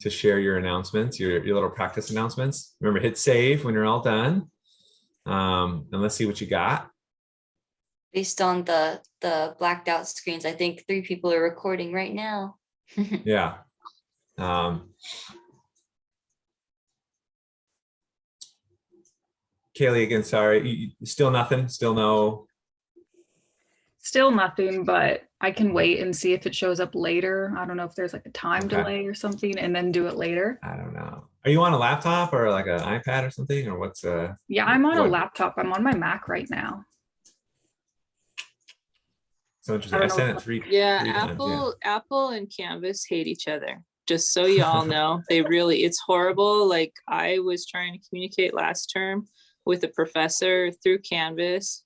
Speaker 2: share your announcements, your little practice announcements? Remember, hit save when you're all done. And let's see what you got.
Speaker 1: Based on the blacked out screens, I think 3 people are recording right now.
Speaker 2: Yeah. Kaylee, again, sorry, still nothing, still no.
Speaker 5: Still nothing, but I can wait and see if it shows up later. I don't know if there's like a time
Speaker 2: Okay.
Speaker 5: delay or something, and then do it later.
Speaker 2: I don't know. Are you on a laptop or like an iPad or something, or what's
Speaker 5: Yeah, I'm on a
Speaker 2: what-
Speaker 5: laptop. I'm on my Mac right now.
Speaker 2: So
Speaker 5: I
Speaker 2: interesting. I
Speaker 5: don't know
Speaker 2: sent
Speaker 5: if-
Speaker 2: it three
Speaker 4: Yeah,
Speaker 2: times, yeah.
Speaker 4: Apple and Canvas hate each other. Just so you all know, it's horrible. Like I was trying to communicate last term with a professor through Canvas,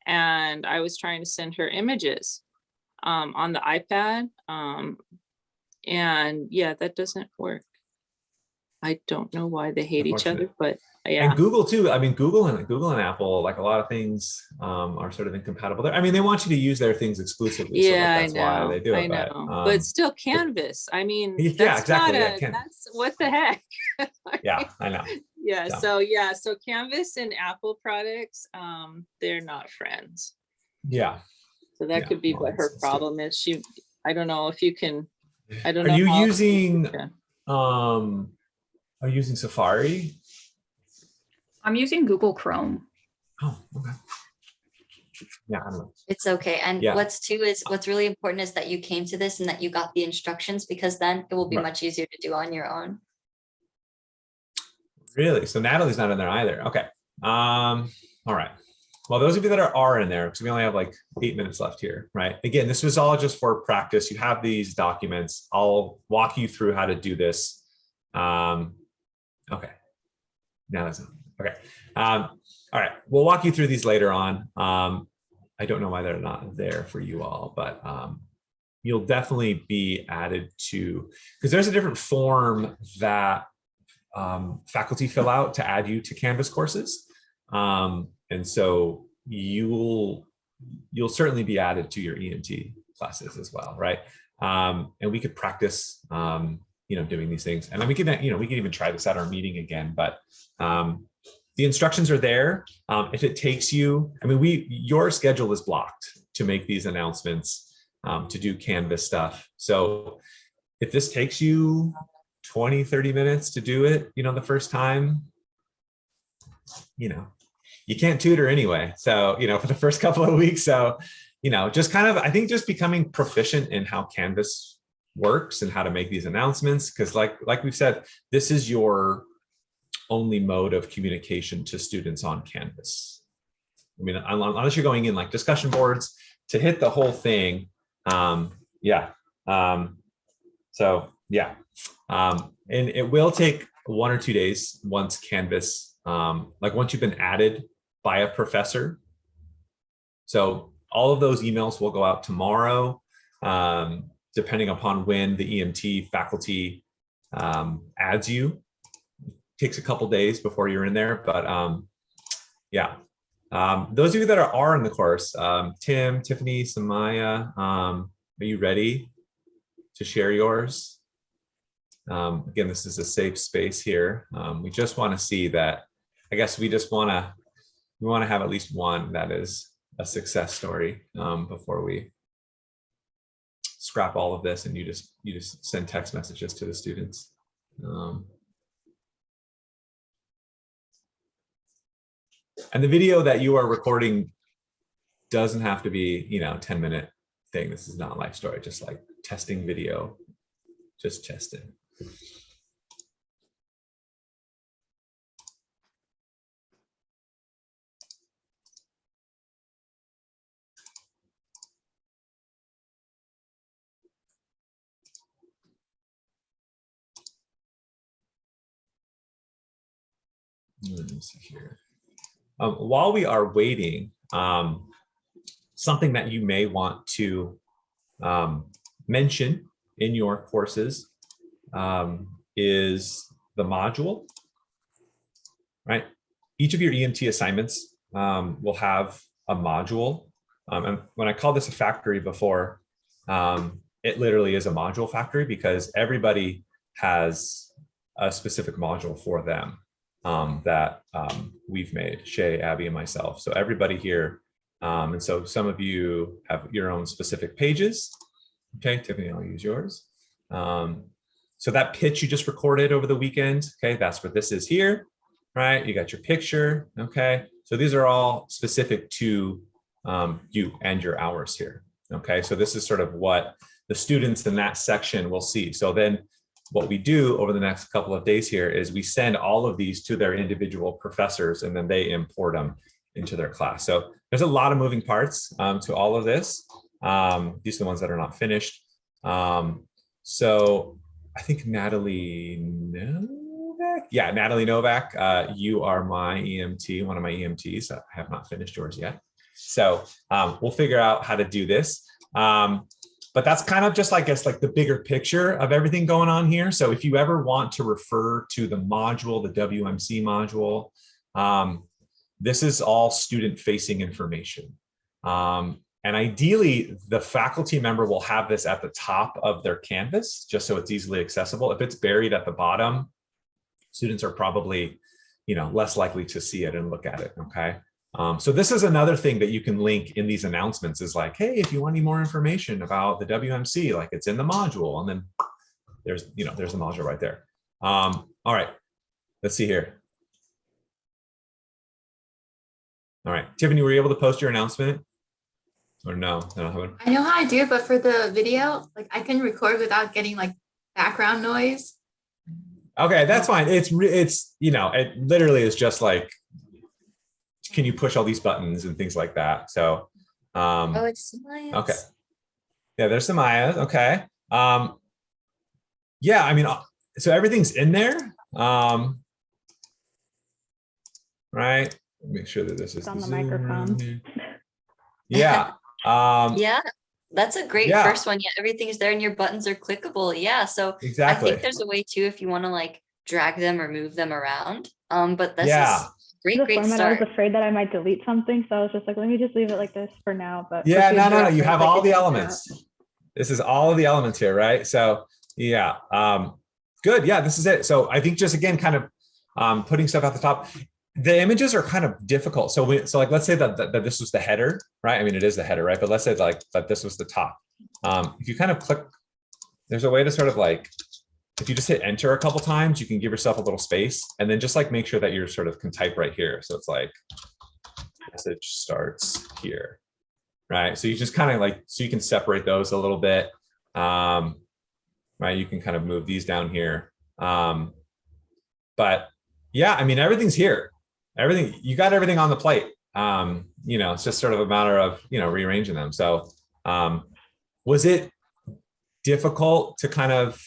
Speaker 4: and I was trying to send her images on the iPad. And yeah, that doesn't work. I don't know why they hate each other, but yeah.
Speaker 2: And Google too. I mean, Google and Apple, like a lot of things are sort of incompatible there. I mean, they want you to use their things exclusively. So
Speaker 4: Yeah,
Speaker 2: like that's why they do it.
Speaker 4: I know. But still Canvas. I mean,
Speaker 2: yeah,
Speaker 4: that's
Speaker 2: exactly.
Speaker 4: not that's what the heck.
Speaker 2: Yeah, I know.
Speaker 4: Yeah,
Speaker 2: Yeah.
Speaker 4: so Canvas and Apple products, they're not friends.
Speaker 2: Yeah.
Speaker 4: So that
Speaker 2: Yeah,
Speaker 4: could be
Speaker 2: well,
Speaker 4: what her
Speaker 2: it's
Speaker 4: problem is. I don't know if you can, I don't
Speaker 2: Are
Speaker 4: know.
Speaker 2: you
Speaker 4: how-
Speaker 2: using
Speaker 4: Yeah.
Speaker 2: are you using Safari?
Speaker 5: I'm using Google Chrome.
Speaker 2: Oh, okay. Yeah, I don't know.
Speaker 1: It's okay. And
Speaker 2: Yeah.
Speaker 1: what's really important is that you came to this and that you got the instructions, because then it will be
Speaker 2: Right.
Speaker 1: much easier to do on your own.
Speaker 2: Really? So Natalie's not in there either. Okay. All right. Well, those of you that are in there, because we only have like 8 minutes left here, right? Again, this was all just for practice. You have these documents. I'll walk you through how to do this. Okay. Now that's okay. All right. We'll walk you through these later on. I don't know why they're not there for you all, but you'll definitely be added to, because there's a different form that faculty fill out to add you to Canvas courses. And so you'll certainly be added to your EMT classes as well, right? And we could practice, doing these things. And then we can even try this at our meeting again, but the instructions are there. If it takes you, I mean, your schedule is blocked to make these announcements, to do Canvas stuff. So if this takes you 20, 30 minutes to do it, the first time, you can't tutor anyway. So, for the first couple of weeks. So, just kind of, I think just becoming proficient in how Canvas works and how to make these announcements. Because like we've said, this is your only mode of communication to students on Canvas. I mean, unless you're going in like discussion boards to hit the whole thing. Yeah. So yeah. And it will take 1 or 2 days once Canvas, once you've been added by a professor. So all of those emails will go out tomorrow, depending upon when the EMT faculty adds you. It takes a couple days before you're in there, but yeah. Those of you that are in the course, Tim, Tiffany, Samaya, are you ready to share yours? Again, this is a safe space here. We just want to see that, I guess we want to have at least one that is a success story, before we scrap all of this and you just send text messages to the students. And the video that you are recording doesn't have to be, 10-minute thing. This is not a life story, just like testing video, just testing. Let me see here. While we are waiting, something that you may want to mention in your courses is the module, right? Each of your EMT assignments will have a module. And when I called this a factory before, it literally is a module factory because everybody has a specific module for them that we've made, Shay, Abby, and myself. So everybody here, and so some of you have your own specific pages. Okay, Tiffany, I'll use yours. So that pitch you just recorded over the weekend, okay, that's what this is here, right? You got your picture, okay? So these are all specific to you and your hours here, okay? So this is sort of what the students in that section will see. So then what we do over the next couple of days here is we send all of these to their individual professors and then they import them into their class. So there's a lot of moving parts to all of this. These are the ones that are not finished. So I think Natalie Novak, yeah, Natalie Novak, you are my EMT, one of my EMTs. I have not finished yours yet. So we'll figure out how to do this. But that's kind of just, I guess, like the bigger picture of everything going on here. So if you ever want to refer to the module, the WMC module, this is all student-facing information. And ideally, the faculty member will have this at the top of their Canvas, just so it's easily accessible. If it's buried at the bottom, students are probably, less likely to see it and look at it, okay? So this is another thing that you can link in these announcements is like, hey, if you want any more information about the WMC, like it's in the module, and then there's the module right there. All right, let's see here. All right, Tiffany, were you able to post your announcement? Or no?
Speaker 3: I know how to do it, but for the video, like I can record without getting like background noise.
Speaker 2: Okay, that's fine. It literally is just like, can you push all these buttons and things like that? So,
Speaker 1: Oh, it's nice.
Speaker 2: Okay. Yeah, there's some ayahs. Okay. Yeah, I mean, so everything's in there. Right. Make sure that this is
Speaker 5: on the microphone.
Speaker 2: Yeah.
Speaker 1: Yeah, that's a great first one. Yeah, everything's there and your buttons are clickable. Yeah, so
Speaker 2: exactly.
Speaker 1: I think there's a way too if you want to like drag them or move them around. But this is great
Speaker 5: start. I was afraid that I might delete something, so I was just like, let me just leave it like this for now. But
Speaker 2: yeah, no, you have all the elements. This is all of the elements here, right? So yeah, good. Yeah, this is it. So I think just again, kind of putting stuff at the top. The images are kind of difficult. So like, let's say that this was the header, right? I mean, it is the header, right? But let's say like that this was the top. If you kind of click, there's a way to sort of like, if you just hit enter a couple times, you can give yourself a little space and then just like make sure that you're sort of can type right here. So it's like message starts here, right? So you just kind of like, so you can separate those a little bit, right? You can kind of move these down here. But yeah, I mean, everything's here. You got everything on the plate. It's just sort of a matter of, rearranging them. So was it difficult to kind of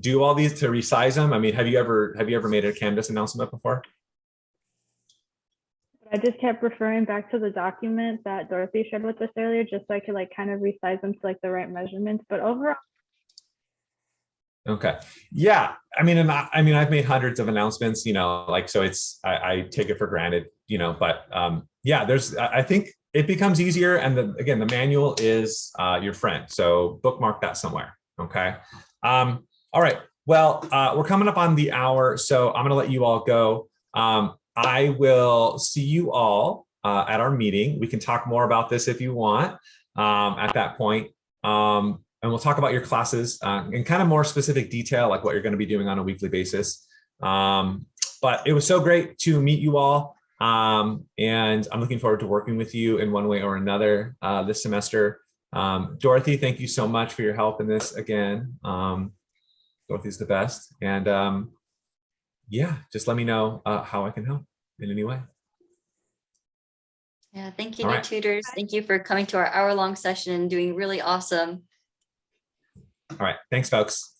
Speaker 2: do all these, to resize them? I mean, have you ever made a Canvas announcement before?
Speaker 5: I just kept referring back to the document that Dorathy shared with us earlier, just so I could like kind of resize them to like the right measurements. But overall.
Speaker 2: Okay. Yeah. I mean, I've made hundreds of announcements, like, so I take it for granted, but yeah, I think it becomes easier. And again, the manual is your friend. So bookmark that somewhere. Okay. All right. Well, we're coming up on the hour, so I'm going to let you all go. I will see you all at our meeting. We can talk more about this if you want at that point. And we'll talk about your classes in kind of more specific detail, like what you're going to be doing on a weekly basis. But it was so great to meet you all. And I'm looking forward to working with you in one way or another this semester. Dorathy, thank you so much for your help in this again. Dorothy's the best. And yeah, just let me know how I can help in any way.
Speaker 1: Yeah, thank you, new tutors. Thank you for coming to our hour-long session and doing really awesome.
Speaker 2: All right. Thanks, folks.